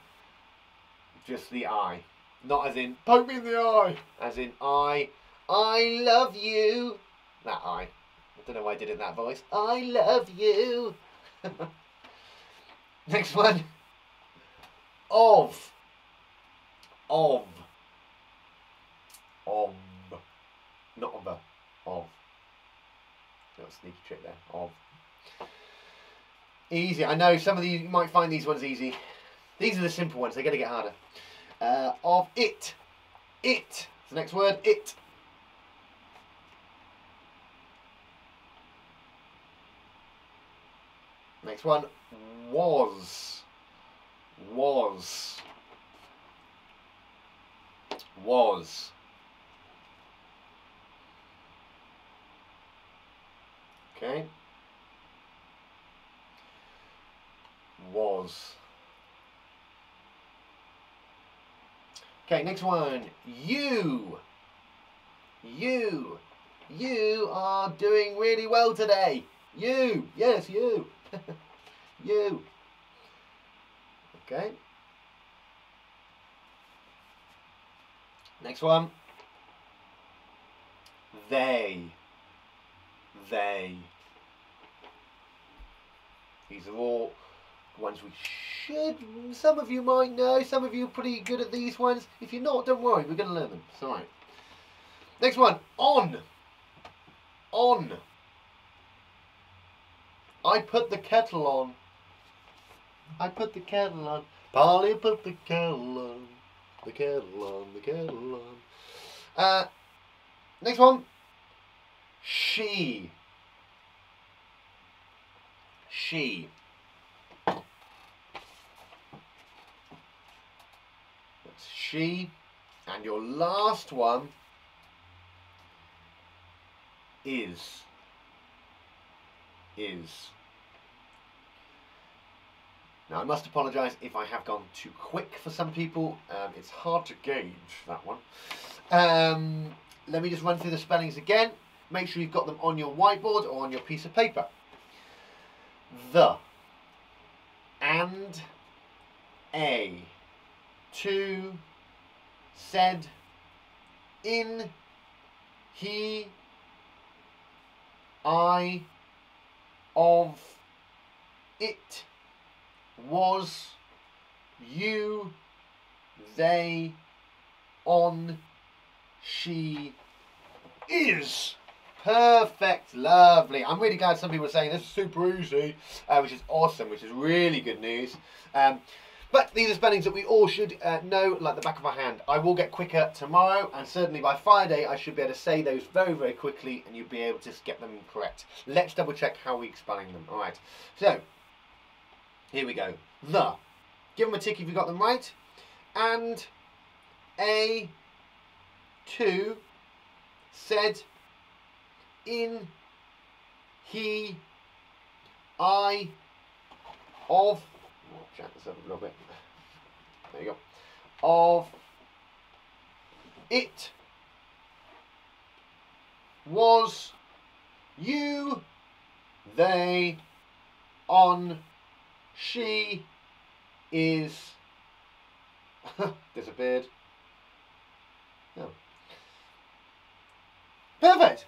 A: just the I. Not as in, poke me in the eye. As in, I love you. That I. I don't know why I did it in that voice. I love you. Next one. Of. Not of. Of. Got a sneaky trick there. Of. Easy. I know some of you might find these ones easy. These are the simple ones. They're going to get harder. Of it. It. The next word. It. Next one. Was. Was. Was. Okay. Was. Okay, next one. You. You. You are doing really well today. You. Yes, you. You. Okay. Next one. They. They. These are all ones we should, some of you might know, some of you are pretty good at these ones. If you're not, don't worry, we're going to learn them. It's alright. Next one. On. On. I put the kettle on. I put the kettle on. Polly put the kettle on. The kettle on. The kettle on. Next one. She. She. That's she. And your last one is. Now I must apologise if I have gone too quick for some people. It's hard to gauge that one. Let me just run through the spellings again. Make sure you've got them on your whiteboard or on your piece of paper. The, and, a, to, said, in, he, I, of, it, was, you, they, on, she, is. Perfect, lovely. I'm really glad some people are saying this is super easy, which is awesome, which is really good news. But these are spellings that we all should know like the back of our hand. I will get quicker tomorrow, and certainly by Friday I should be able to say those very, very quickly, and you'll be able to get them correct. Let's double check how we're spelling them. All right, so here we go. The. Give them a tick if you got them right. And, a, to, said, in, he, I, of, jack this up a little bit, there you go, of, it, was, you, they, on, she, is, disappeared. Oh. Perfect.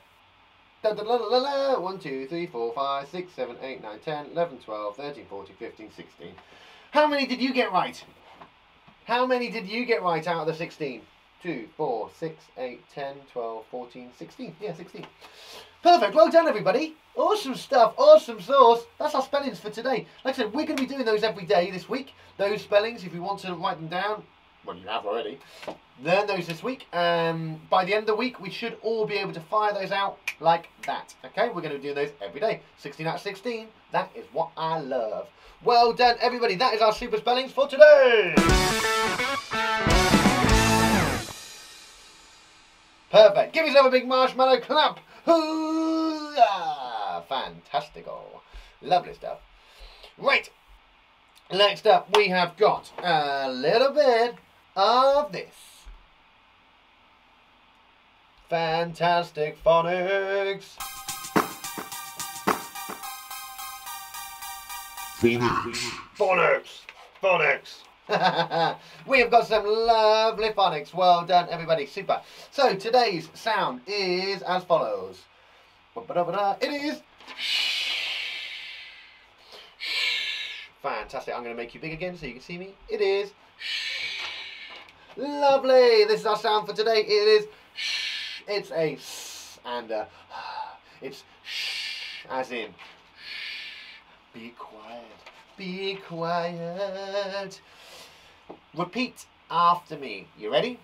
A: Da, da, la, la, la. 1, 2, 3, 4, 5, 6, 7, 8, 9, 10, 11, 12, 13, 14, 15, 16. How many did you get right? How many did you get right out of the 16? 2, 4, 6, 8, 10, 12, 14, 16. Yeah, 16. Perfect. Well done, everybody. Awesome stuff. Awesome sauce. That's our spellings for today. Like I said, we're going to be doing those every day this week. Those spellings, if you want to write them down, well, you have already. Learn those this week. By the end of the week, we should all be able to fire those out like that. Okay, we're going to be doing those every day. 16 out of 16. That is what I love. Well done, everybody. That is our super spellings for today. Perfect. Give yourself a big marshmallow clap. Hoo-yah! Fantastical. Lovely stuff. Right. Next up, we have got a little bit of this. Fantastic phonics.
B: Phonics.
A: Phonics. Phonics. We have got some lovely phonics. Well done, everybody. Super. So today's sound is as follows. It is fantastic. I'm going to make you big again so you can see me. It is lovely. This is our sound for today. It is it's a s and a it's as in be quiet. Be quiet. Repeat after me. You ready?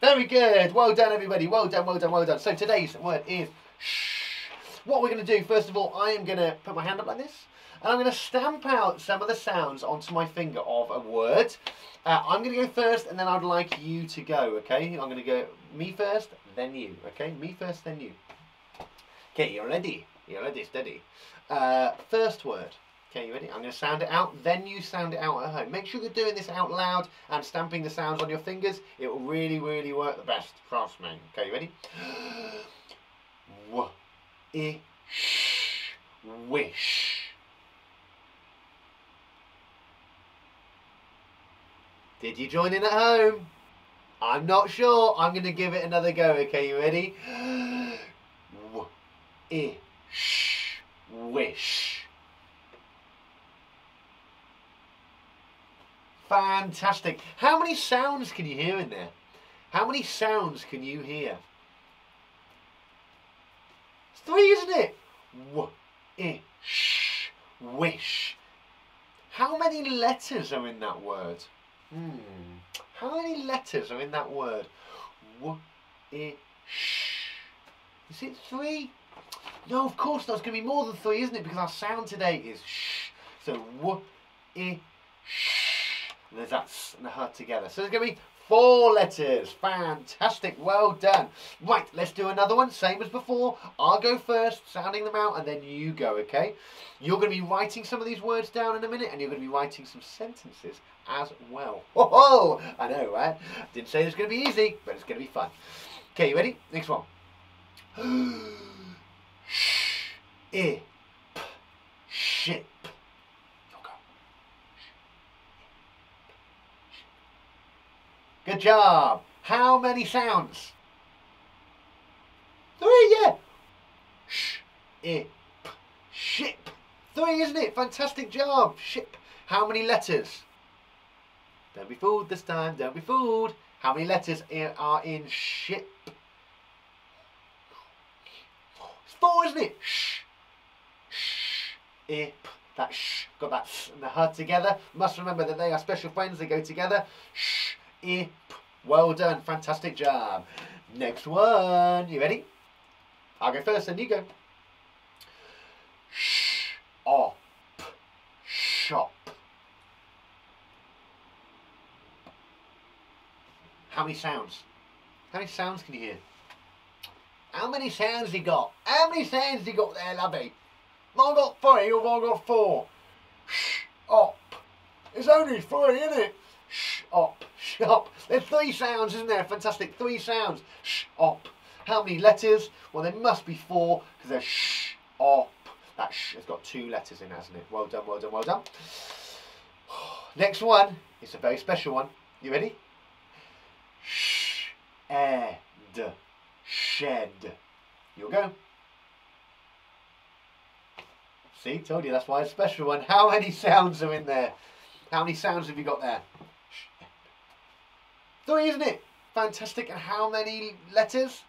A: Very good. Well done, everybody. Well done, well done, well done. So today's word is shh. What we're going to do, first of all, I am going to put my hand up like this, and I'm going to stamp out some of the sounds onto my finger of a word. I'm going to go first, and then I'd like you to go, okay? I'm going to go me first, then you, okay? Me first, then you. Okay, you're ready. You're ready, steady. First word. Okay, you ready? I'm going to sound it out, then you sound it out at home. Make sure you're doing this out loud and stamping the sounds on your fingers. It will really, really work the best. Trust me. Okay, you ready? Wish. Did you join in at home? I'm not sure. I'm going to give it another go. Okay, you ready? Wish. Fantastic. How many sounds can you hear in there? How many sounds can you hear? It's 3, isn't it? Wish. How many letters are in that word? How many letters are in that word? Is it 3? No, of course not. It's going to be more than 3, isn't it? Because our sound today is sh. So there's that s and the h together. So there's going to be 4 letters. Fantastic. Well done. Right, let's do another one. Same as before. I'll go first, sounding them out, and then you go, okay? You're going to be writing some of these words down in a minute, and you're going to be writing some sentences as well. Oh, I know, right? Didn't say it was going to be easy, but it's going to be fun. Okay, you ready? Next one. Ship. Good job. How many sounds? 3, yeah. Ship. 3, isn't it? Fantastic job. Ship. How many letters? Don't be fooled this time. Don't be fooled. How many letters are in ship? It's 4, isn't it? That sh. Got that s and the h together. Must remember that they are special friends. They go together. Well done. Fantastic job. Next one. You ready? I'll go first, then you go. Shop. How many sounds? How many sounds can you hear? How many sounds you got? How many sounds you got there, lovey? Have I got 3 or have I got 4? Shop. It's only 3, isn't it? Shop. Shop. There's 3 sounds, isn't there? Fantastic. 3 sounds. Shop. How many letters? Well, there must be 4 because there's shop. That sh has got 2 letters in, hasn't it? Well done, well done, well done. Next one is a very special one. You ready? Shed. Shed. You'll go. See, told you that's why it's a special one. How many sounds are in there? How many sounds have you got there? 3, isn't it? Fantastic. And how many letters?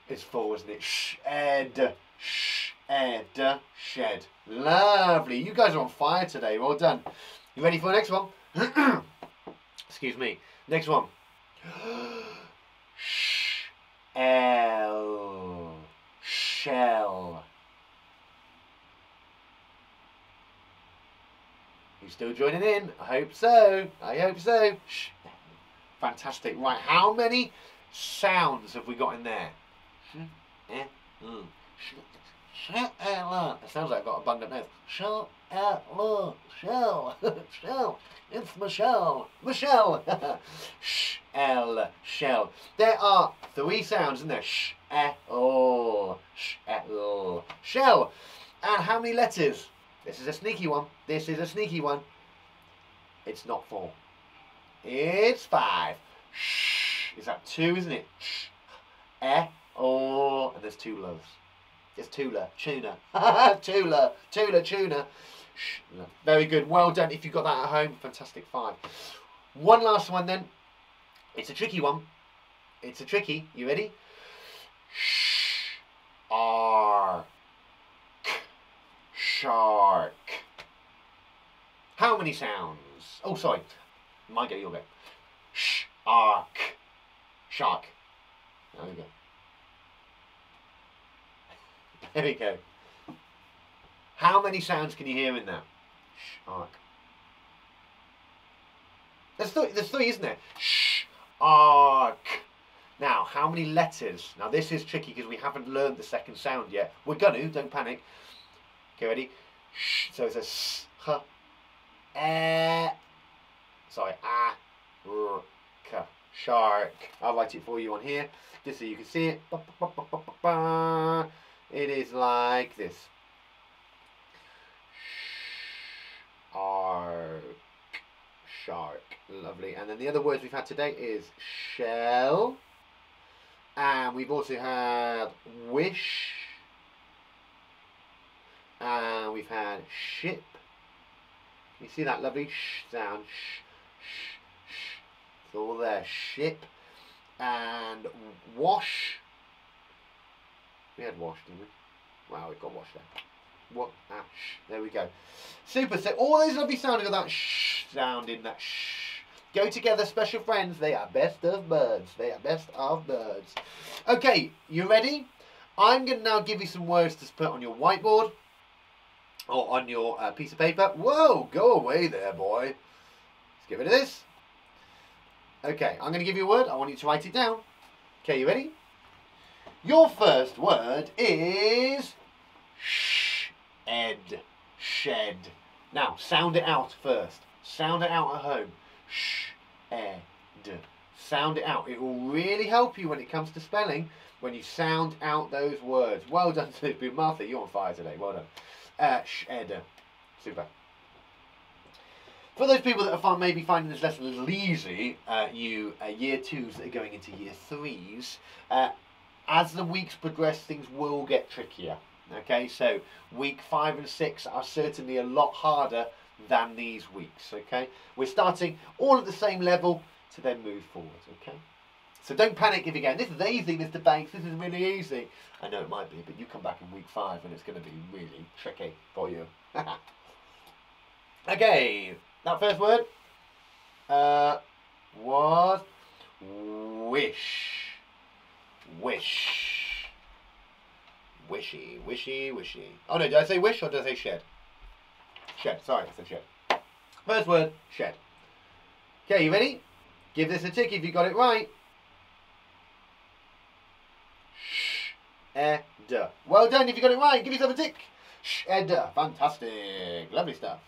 A: It's 4, isn't it? Shed. Shed. Shed. Lovely. You guys are on fire today. Well done. You ready for the next one? Excuse me. Next one. Shell. Shell. You still joining in? I hope so. I hope so. Fantastic. Right, how many sounds have we got in there? It sounds like I've got a bunged up nose. Shell. Shell. It's Michelle. Michelle. Shell. Shell. There are 3 sounds, isn't there? Shell. Shell. And how many letters? This is a sneaky one. This is a sneaky one. It's not 4. It's 5. Is that 2, isn't it? And there's 2 loves. It's Tula, tuna. Tula, tuna. Very good. Well done. If you got that at home, fantastic. 5. One last one then. It's a tricky one. It's a tricky. You ready? Shark. Shark. How many sounds? Oh, sorry. Might get your bit. Shark. Shark. There we go. There we go. How many sounds can you hear in that? Shark. There's 3, isn't there? Shark. Now, how many letters? Now, this is tricky because we haven't learned the second sound yet. We're going to, don't panic. Okay, ready? So it's a s, h, sorry, a, r, k. Shark. I'll write it for you on here, just so you can see it. It is like this. Shark. Shark. Lovely. And then the other words we've had today is shell. And we've also had wish. And we've had ship. Can you see that lovely sh sound? It's all there. Ship. And wash. We had wash, didn't we? Wow, we've got wash there. What? Ah, there we go. Super. So all those lovely sounding of that sh sound in that sh go together, special friends. They are best of birds. They are best of birds. Okay, you ready? I'm going to now give you some words to put on your whiteboard or on your piece of paper. Whoa, go away there, boy. Let's give it a this. Okay, I'm going to give you a word. I want you to write it down. Okay, you ready? Your first word is shed. Shed. Now, sound it out first. Sound it out at home. Shed. Sound it out. It will really help you when it comes to spelling when you sound out those words. Well done, Martha. You're on fire today. Well done. Shed. Super. For those people that are maybe finding this lesson a little easy, you year 2s that are going into year 3s, as the weeks progress, things will get trickier. Okay, so week 5 and 6 are certainly a lot harder than these weeks. Okay, we're starting all at the same level to then move forward. Okay, so don't panic if you're going, this is easy, Mr. Banks, this is really easy. I know it might be, but you come back in week 5 and it's going to be really tricky for you. Okay, that first word was wish. Wish. Wishy, wishy, wishy. Oh no, did I say wish or did I say shed? Shed, sorry, I said shed. First word, shed. Okay, you ready? Give this a tick if you got it right. Sh-ed. Well done. If you got it right, give yourself a tick. Sh-ed. Fantastic. Lovely stuff.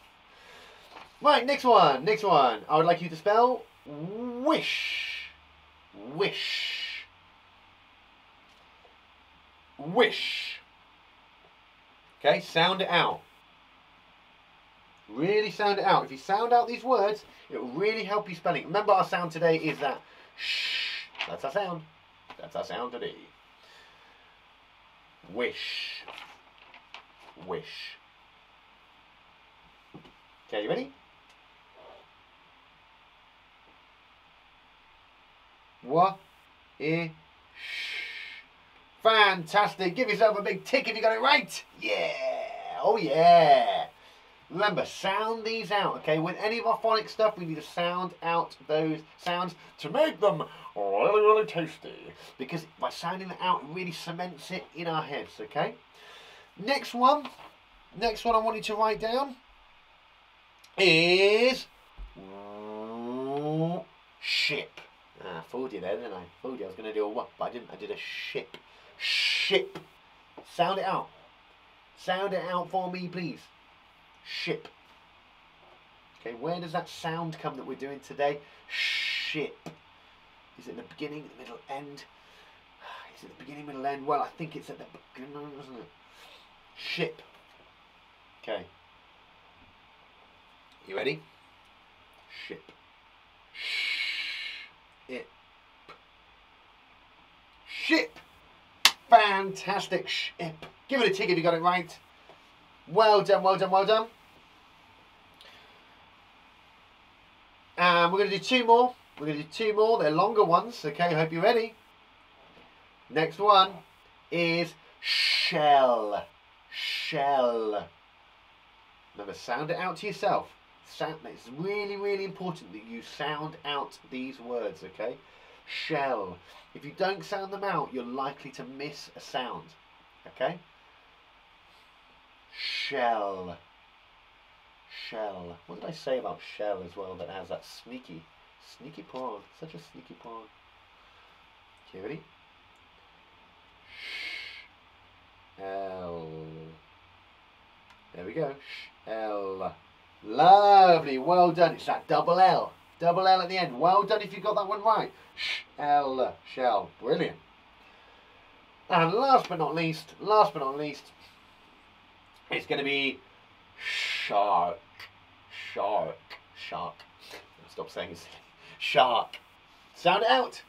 A: Right, next one. Next one. I would like you to spell wish. Wish. Wish. Okay, sound it out. Really sound it out. If you sound out these words, it will really help you spelling. Remember, our sound today is that shh. That's our sound. That's our sound today. Wish. Wish. Okay, you ready? Wish. Fantastic. Give yourself a big tick if you got it right. Yeah. Oh, yeah. Remember, sound these out, okay? With any of our phonics stuff, we need to sound out those sounds to make them really, really tasty. Because by sounding it out, it really cements it in our heads, okay? Next one I want you to write down is ship. I fooled you there, didn't I? Fooled you. I was going to do a what, but I didn't. I did a ship. Ship. Sound it out. Sound it out for me, please. Ship. Okay, where does that sound come that we're doing today? Ship. Is it the beginning, the middle, end? Is it the beginning, middle, end? Well, I think it's at the beginning, isn't it? Ship. Okay. You ready? Ship. Ship. Ship. Fantastic. Ship. Give it a tick if you got it right. Well done, well done, well done. And we're going to do two more. We're going to do two more. They're longer ones. Okay, I hope you're ready. Next one is shell. Shell. Remember, sound it out to yourself. It's really, really important that you sound out these words, okay? Shell. If you don't sound them out, you're likely to miss a sound, okay? Shell. Shell. What did I say about shell as well that has that sneaky paw? Such a sneaky paw. Okay, ready? Shell. There we go. Shell. Lovely. Well done. It's that double L. Double L at the end. Well done if you got that one right. Shell. Shell. Brilliant. And last but not least, it's going to be shark. Shark. Shark. Stop saying it. Shark. Sound it out.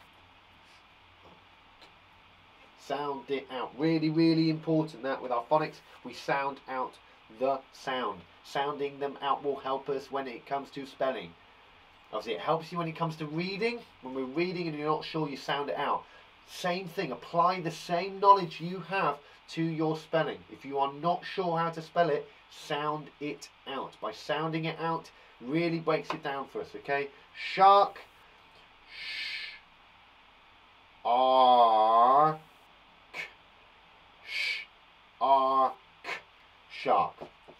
A: Sound it out. Really, really important that with our phonics, we sound out the sound. Sounding them out will help us when it comes to spelling. Obviously, it helps you when it comes to reading. When we're reading and you're not sure, you sound it out. Same thing. Apply the same knowledge you have to your spelling. If you are not sure how to spell it, sound it out. By sounding it out, really breaks it down for us, okay? Shark. R. Shark.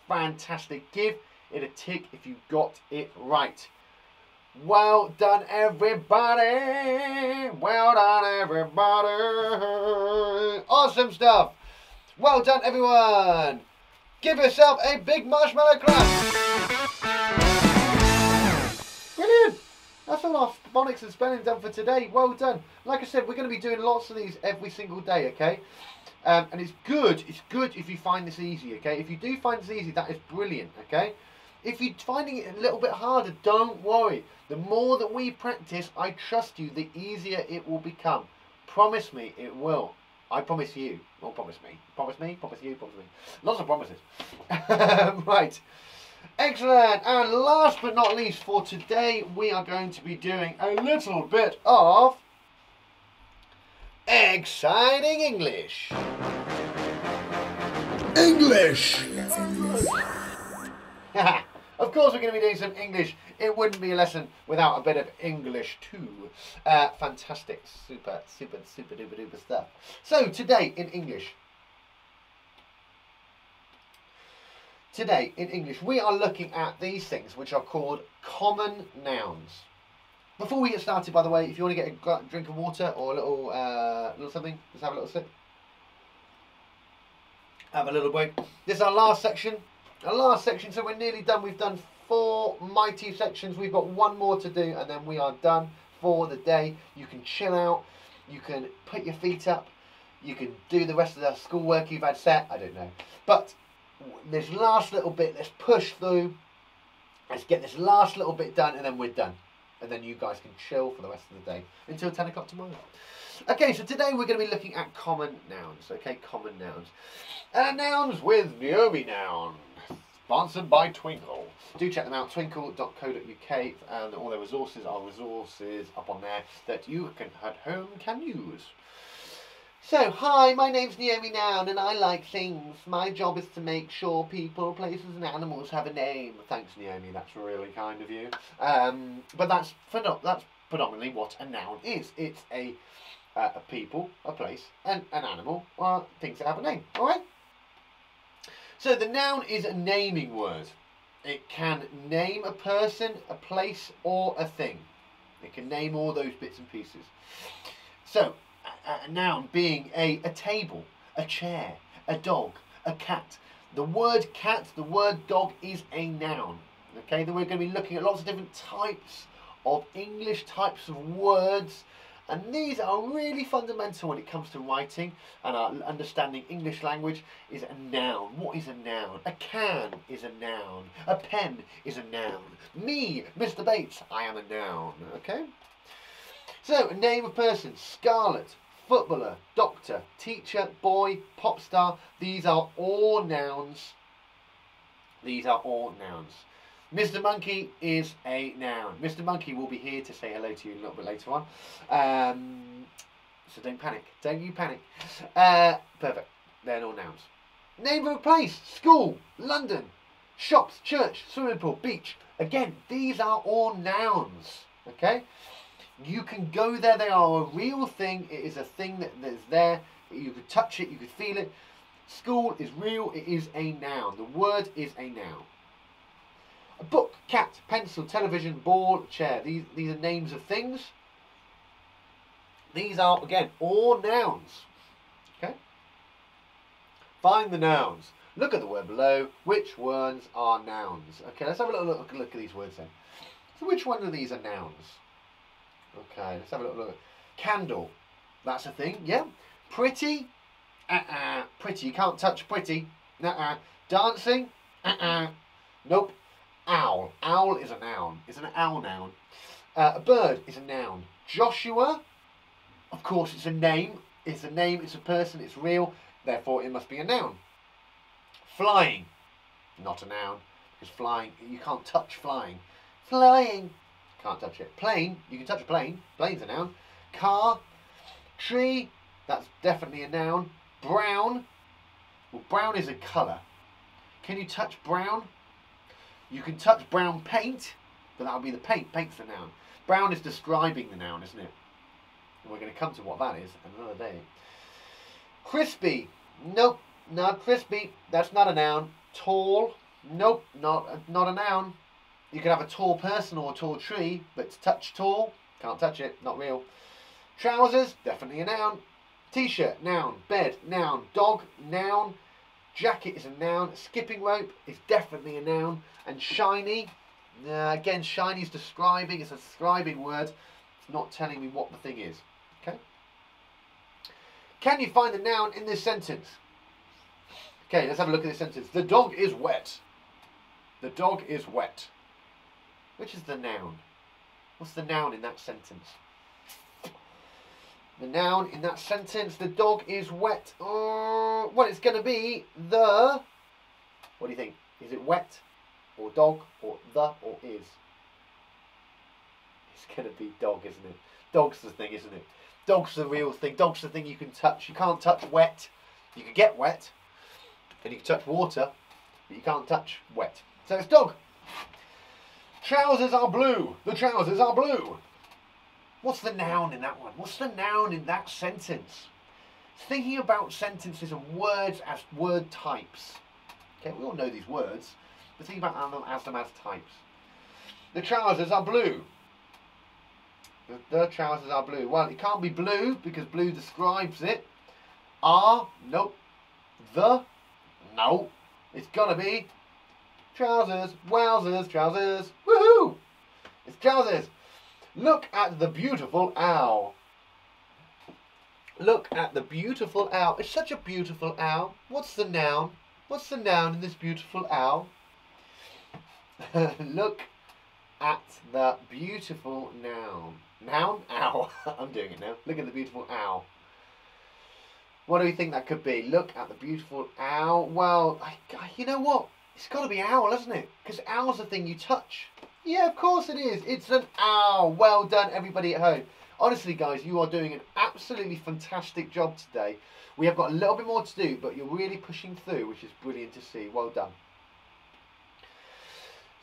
A: Fantastic. Give it a tick if you got it right. Well done, everybody. Well done, everybody. Awesome stuff. Well done, everyone. Give yourself a big marshmallow clap. Brilliant. That's all our phonics and spelling done for today. Well done. Like I said, we're going to be doing lots of these every single day, okay? And it's good if you find this easy, okay? If you do find this easy, that is brilliant, okay? If you're finding it a little bit harder, don't worry. The more that we practice, I trust you, the easier it will become. Promise me it will. I promise you. Well, promise me. Promise me, promise you, promise me. Lots of promises. Right. Excellent. And last but not least, for today, we are going to be doing a little bit of exciting English.
B: English!
A: Of course we're going to be doing some English. It wouldn't be a lesson without a bit of English too. Fantastic. Super duper duper stuff. So today in English. Today in English we are looking at these things which are called common nouns. Before we get started, by the way, if you want to get a drink of water or a little something, just have a little sip. Have a little break. This is our last section. Our last section, so we're nearly done. We've done 4 mighty sections. We've got 1 more to do, and then we are done for the day. You can chill out. You can put your feet up. You can do the rest of the schoolwork you've had set. I don't know. But this last little bit, let's push through. Let's get this last little bit done, and then we're done. And then you guys can chill for the rest of the day until 10 o'clock tomorrow. Okay, so today we're going to be looking at common nouns. Okay, common nouns. Nouns with Naomi Noun. Sponsored by Twinkle. Do check them out, twinkle.co.uk, and all their resources are resources up on there that you can at home can use. So, hi, my name's Naomi Noun, and I like things. My job is to make sure people, places, and animals have a name. Thanks, Naomi, that's really kind of you. But that's predominantly what a noun is. It's a people, a place, and an animal, or things that have a name. All right? So the noun is a naming word. It can name a person, a place, or a thing. It can name all those bits and pieces. So, a noun being a table, a chair, a dog, a cat. The word cat, the word dog is a noun. Okay, then we're going to be looking at lots of different types of English types of words. And these are really fundamental when it comes to writing and our understanding English language. Is a noun. What is a noun? A can is a noun. A pen is a noun. Me, Mr. Bates, I am a noun. Okay? So, name of person, Scarlett, footballer, doctor, teacher, boy, pop star. These are all nouns. These are all nouns. Mr. Monkey is a noun. Mr. Monkey will be here to say hello to you a little bit later on. So don't panic. Don't you panic. Perfect. They're all nouns. Name of a place. School. London. Shops. Church. Swimming pool. Beach. Again, these are all nouns. Okay? You can go there. They are a real thing. It is a thing that is there. You could touch it. You could feel it. School is real. It is a noun. The word is a noun. A book, cat, pencil, television, ball, chair. These are names of things. These are, again, all nouns. Okay? Find the nouns. Look at the word below. Which words are nouns? Okay, let's have a little look at these words then. So which one of these are nouns? Okay, let's have a little look. Candle. That's a thing, yeah. Pretty. Pretty. You can't touch pretty. Dancing. Nope. Owl. Owl is a noun. It's an owl noun. A bird is a noun. Joshua, of course, it's a name. It's a name, it's a person, it's real. Therefore, it must be a noun. Flying. Not a noun. Because flying, you can't touch flying. Flying. Can't touch it. Plane. You can touch a plane. Plane's a noun. Car. Tree. That's definitely a noun. Brown. Well, brown is a colour. Can you touch brown? You can touch brown paint, but that'll be the paint. Paint's the noun. Brown is describing the noun, isn't it? And we're going to come to what that is another day. Crispy. Nope, not crispy. That's not a noun. Tall. Nope, not a noun. You can have a tall person or a tall tree, but to touch tall, can't touch it. Not real. Trousers, definitely a noun. T-shirt, noun. Bed, noun. Dog, noun. Jacket is a noun. Skipping rope is definitely a noun. And shiny, again, shiny is describing. It's a describing word. It's not telling me what the thing is. Okay. Can you find the noun in this sentence? Okay, let's have a look at this sentence. The dog is wet. The dog is wet. Which is the noun? What's the noun in that sentence? The noun in that sentence, the dog is wet. Oh, well, it's going to be the... What do you think? Is it wet, or dog, or the, or is? It's going to be dog, isn't it? Dog's the thing, isn't it? Dog's the real thing. Dog's the thing you can touch. You can't touch wet. You can get wet, and you can touch water, but you can't touch wet. So it's dog. Trousers are blue. The trousers are blue. What's the noun in that one? What's the noun in that sentence? Thinking about sentences and words as word types. Okay, we all know these words, but think about them as types. The trousers are blue. The trousers are blue. Well, it can't be blue because blue describes it. Are, nope. The, No. It's gotta be trousers. Wowzers, trousers. Woohoo! It's trousers. Look at the beautiful owl. Look at the beautiful owl. It's such a beautiful owl. What's the noun? What's the noun in this beautiful owl? Look at the beautiful noun. Noun? Owl. I'm doing it now. Look at the beautiful owl. What do we think that could be? Look at the beautiful owl. Well, you know what? It's got to be owl, hasn't it? Because owl's the thing you touch. Yeah, of course it is. It's an owl. Well done, everybody at home. Honestly, guys, you are doing an absolutely fantastic job today. We have got a little bit more to do, but you're really pushing through, which is brilliant to see. Well done.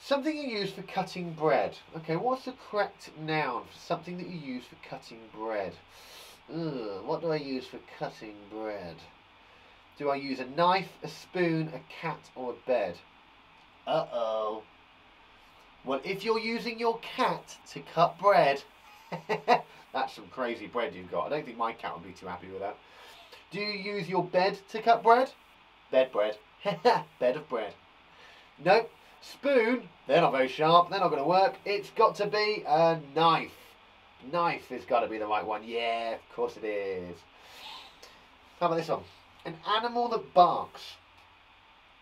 A: Something you use for cutting bread. Okay, what's the correct noun for something that you use for cutting bread? What do I use for cutting bread? Do I use a knife, a spoon, a cat, or a bed? Uh-oh. Well, if you're using your cat to cut bread, that's some crazy bread you've got. I don't think my cat would be too happy with that. Do you use your bed to cut bread? Bed bread. Bed of bread. Nope. Spoon, they're not very sharp. They're not going to work. It's got to be a knife. Knife has got to be the right one. Yeah, of course it is. How about this one? An animal that barks.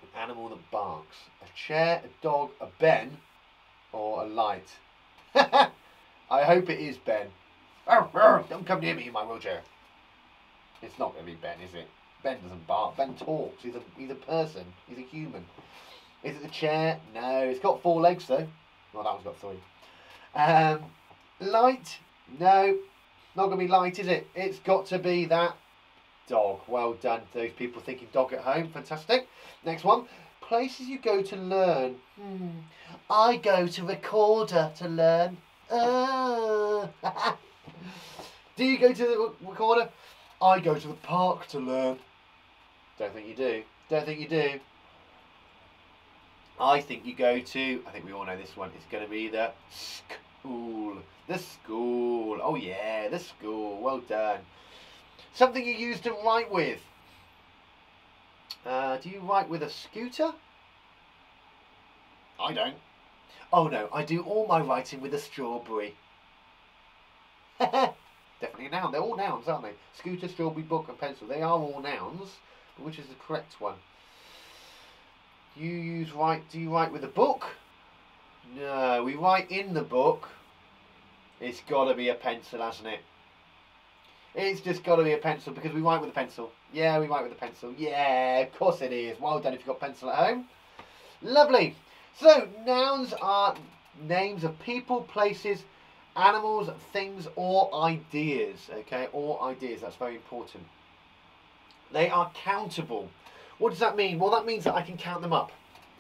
A: An animal that barks. A chair, a dog, a Ben, or a light. I hope it is Ben. Don't come near me in my wheelchair. It's not going to be Ben, is it? Ben doesn't bark. Ben talks. He's a person. He's a human. Is it the chair? No. It's got 4 legs though. Well, that one's got 3. Light? No. Not going to be light, is it? It's got to be that dog. Well done. Those people thinking dog at home. Fantastic. Next one. Places you go to learn. I go to Recorder to learn. Do you go to the Recorder? I go to the park to learn. Don't think you do. Don't think you do. I think you go to, I think we all know this one, it's going to be the school. The school. Oh yeah, the school. Well done. Something you use to write with. Do you write with a scooter? I don't. Oh no, I do all my writing with a strawberry. Definitely a noun. They're all nouns, aren't they? Scooter, strawberry, book and pencil. They are all nouns. But which is the correct one? Do you write with a book? No, we write in the book. It's got to be a pencil, hasn't it? It's just got to be a pencil because we write with a pencil. Yeah, we write with a pencil. Yeah, of course it is. Well done if you've got a pencil at home. Lovely. So, nouns are names of people, places, animals, things, or ideas. Okay, or ideas. That's very important. They are countable. What does that mean? Well, that means that I can count them up.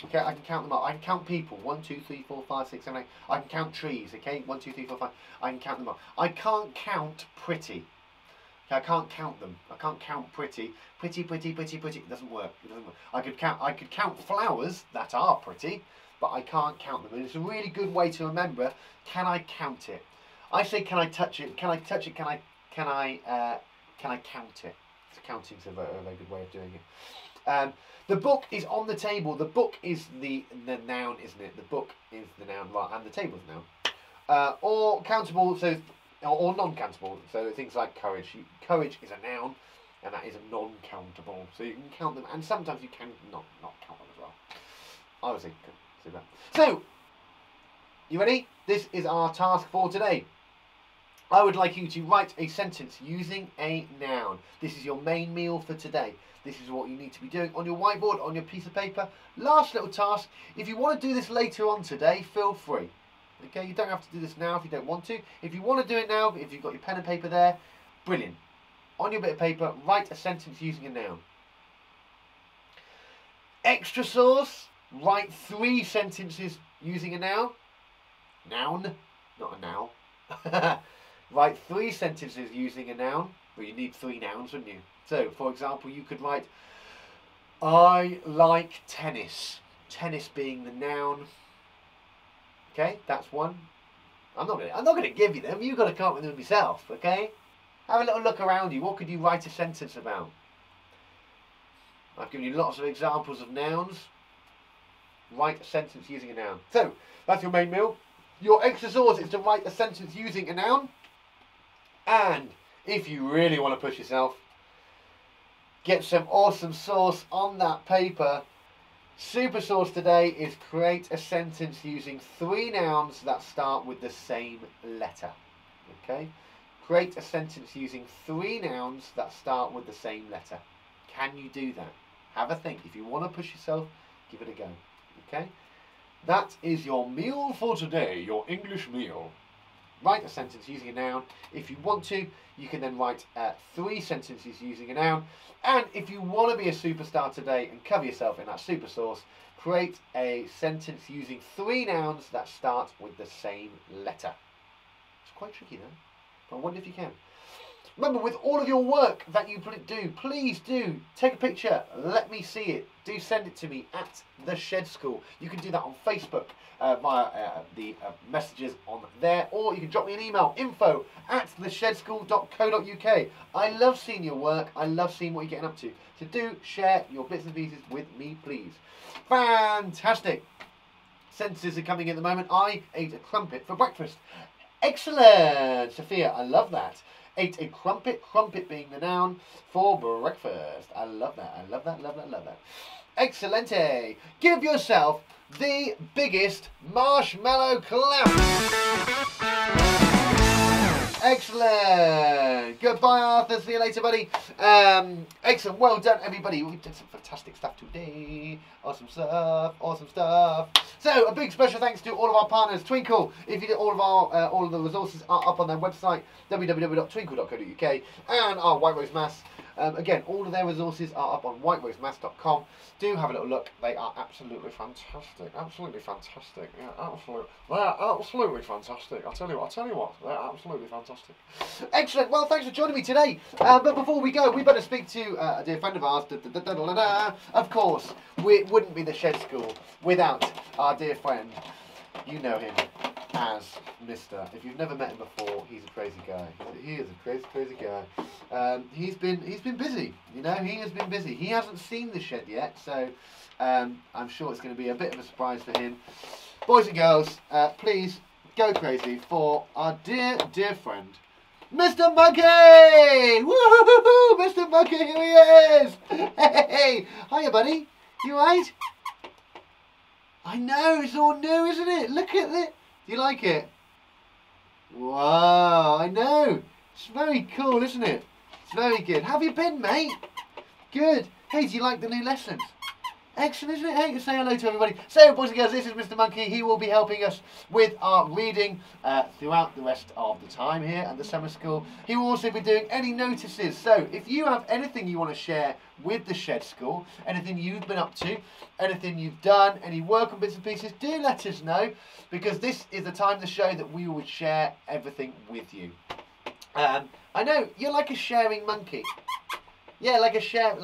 A: Okay, I can count them up. I can count people. 1, 2, 3, 4, 5, 6, 7, 8. I can count trees. Okay, 1, 2, 3, 4, 5. I can count them up. I can't count pretty. Okay, I can't count them. I can't count pretty. Pretty, pretty, pretty, pretty. It doesn't work. It doesn't work. I could count flowers that are pretty, but I can't count them. And it's a really good way to remember. Can I count it? I say, can I touch it? Can I touch it? Can I count it? Counting's a very good way of doing it. The book is on the table. The book is the noun, isn't it? The book is the noun, right? And the table's the noun. Or countable, so or non-countable. So things like courage. Courage is a noun, and that is a non-countable. So you can count them, and sometimes you can not count them as well. I would say that. So, you ready? This is our task for today. I would like you to write a sentence using a noun. This is your main meal for today. This is what you need to be doing on your whiteboard, on your piece of paper. Last little task. If you want to do this later on today, feel free. Okay, you don't have to do this now if you don't want to. If you want to do it now, if you've got your pen and paper there, brilliant. On your bit of paper, write a sentence using a noun. Extra sauce, write 3 sentences using a noun. Noun, not a noun. Write 3 sentences using a noun. Well, you need 3 nouns, wouldn't you? So, for example, you could write, I like tennis. Tennis being the noun. Okay, that's one. I'm not gonna give you them. You've got to come up with them yourself. Okay. Have a little look around you. What could you write a sentence about? I've given you lots of examples of nouns. Write a sentence using a noun. So, that's your main meal. Your extra sauce is to write a sentence using a noun. And if you really want to push yourself, get some awesome sauce on that paper. Super sauce today is create a sentence using 3 nouns that start with the same letter. Okay? Create a sentence using 3 nouns that start with the same letter. Can you do that? Have a think. If you want to push yourself, give it a go. Okay? That is your meal for today, your English meal. Write a sentence using a noun. If you want to, you can then write 3 sentences using a noun. And if you want to be a superstar today and cover yourself in that super sauce, create a sentence using 3 nouns that start with the same letter. It's quite tricky though, but I wonder if you can. Remember, with all of your work that you do, please do take a picture, let me see it. Do send it to me at The Shed School. You can do that on Facebook via the messages on there, or you can drop me an email, info@theshedschool.co.uk. I love seeing your work. I love seeing what you're getting up to. So do share your bits and pieces with me, please. Fantastic. Sentences are coming in at the moment. I ate a crumpet for breakfast. Excellent, Sophia. I love that. Ate a crumpet, crumpet being the noun, for breakfast. I love that, I love that, love that, love that. Excellente. Give yourself the biggest marshmallow clap. Excellent. Goodbye, Arthur. See you later, buddy. Excellent. Well done, everybody. We did some fantastic stuff today. Awesome stuff. Awesome stuff. So, a big special thanks to all of our partners. Twinkle. If you did all of the resources are up on their website, www.twinkle.co.uk, and our Whiterose Maths. Again, all of their resources are up on whiterosemaths.com. Do have a little look. They are absolutely fantastic. Absolutely fantastic. Yeah, absolutely. They're absolutely fantastic. I'll tell you what, they're absolutely fantastic. Excellent. Well, thanks for joining me today. But before we go, we better speak to a dear friend of ours. Of course, we wouldn't be the Shed School without our dear friend. You know him as Mr. If you've never met him before, he's a crazy guy. He is a crazy guy. He's been busy. You know, he has been busy. He hasn't seen the shed yet, so I'm sure it's going to be a bit of a surprise for him. Boys and girls, please go crazy for our dear friend, Mr. Monkey! Woo-hoo-hoo-hoo! Mr. Monkey, here he is! Hey, hiya, buddy. You alright? I know, it's all new, isn't it? Look at it. Do you like it? Wow, I know. It's very cool, isn't it? It's very good. How have you been, mate? Good. Hey, do you like the new lessons? Excellent, isn't it? Hey, say hello to everybody. So, boys and girls, this is Mr. Monkey. He will be helping us with our reading throughout the rest of the time here at the summer school. He will also be doing any notices. So, if you have anything you want to share with the Shed School, anything you've been up to, anything you've done, any work on bits and pieces, do let us know, because this is the time of the show that we will share everything with you. I know, you're like a sharing monkey. Yeah, like a share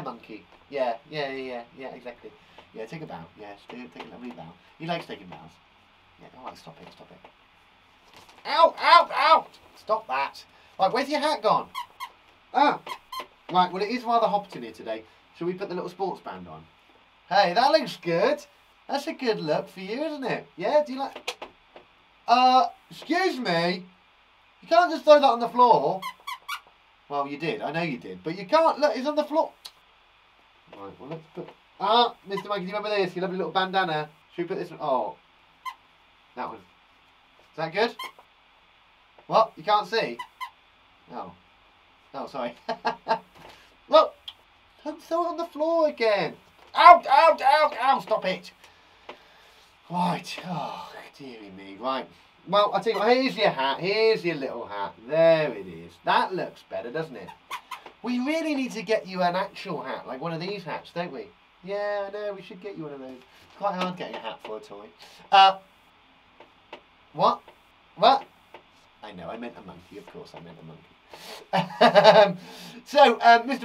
A: monkey. Yeah, exactly. Yeah, take a bow. Yeah, take a lovely bow. He likes taking bows. Yeah, alright, stop it. Ow! Stop that. Right, where's your hat gone? Ah! Right, well, it is rather hot in here today. Shall we put the little sports band on? Hey, that looks good. That's a good look for you, isn't it? Yeah, do you like... excuse me? You can't just throw that on the floor. Well, you did. I know you did. But you can't. Look, it's on the floor. Right, well, let's put... Mr. Monkey, do you remember this? Your lovely little bandana. Should we put this one? Oh. That one. Is that good? What? You can't see? Oh. Oh, sorry. Look! Don't throw it on the floor again. Ow! Stop it. Right. Oh, dearie me. Right. Well, I'll tell you what. Here's your hat. Here's your little hat. There it is. That looks better, doesn't it? We really need to get you an actual hat, like one of these hats, don't we? Yeah, I know, we should get you one of those. It's quite hard getting a hat for a toy. What? I know, I meant a monkey, of course I meant a monkey. Mr.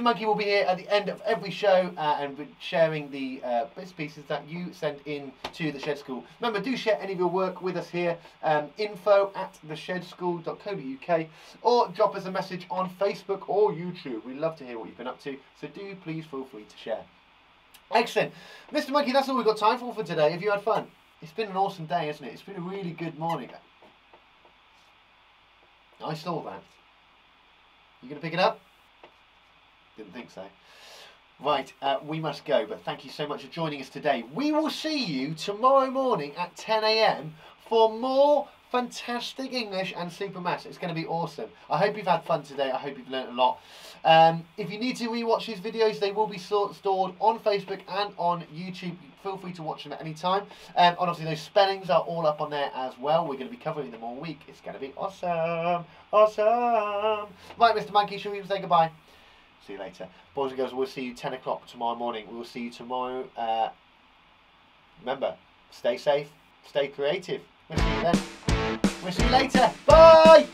A: Monkey will be here at the end of every show and be sharing the bits and pieces that you send in to the Shed School. Remember, do share any of your work with us here, info@theshedschool.co.uk, or drop us a message on Facebook or YouTube. We love to hear what you've been up to, so do please feel free to share. Excellent. Mr. Monkey, that's all we've got time for today. Have you had fun? It's been an awesome day, hasn't it? It's been a really good morning. I saw that. You going to pick it up? Didn't think so. Right, we must go, but thank you so much for joining us today. We will see you tomorrow morning at 10 AM for more fantastic English and super maths. It's going to be awesome. I hope you've had fun today. I hope you've learned a lot. If you need to rewatch these videos, they will be stored on Facebook and on YouTube. Feel free to watch them at any time. And obviously those spellings are all up on there as well. We're going to be covering them all week. It's going to be awesome. Awesome. Right, Mr. Monkey, shall we say goodbye? See you later. Boys and girls, we'll see you 10 o'clock tomorrow morning. We'll see you tomorrow. Remember, stay safe, stay creative. We'll see you then. We'll see you later. Bye!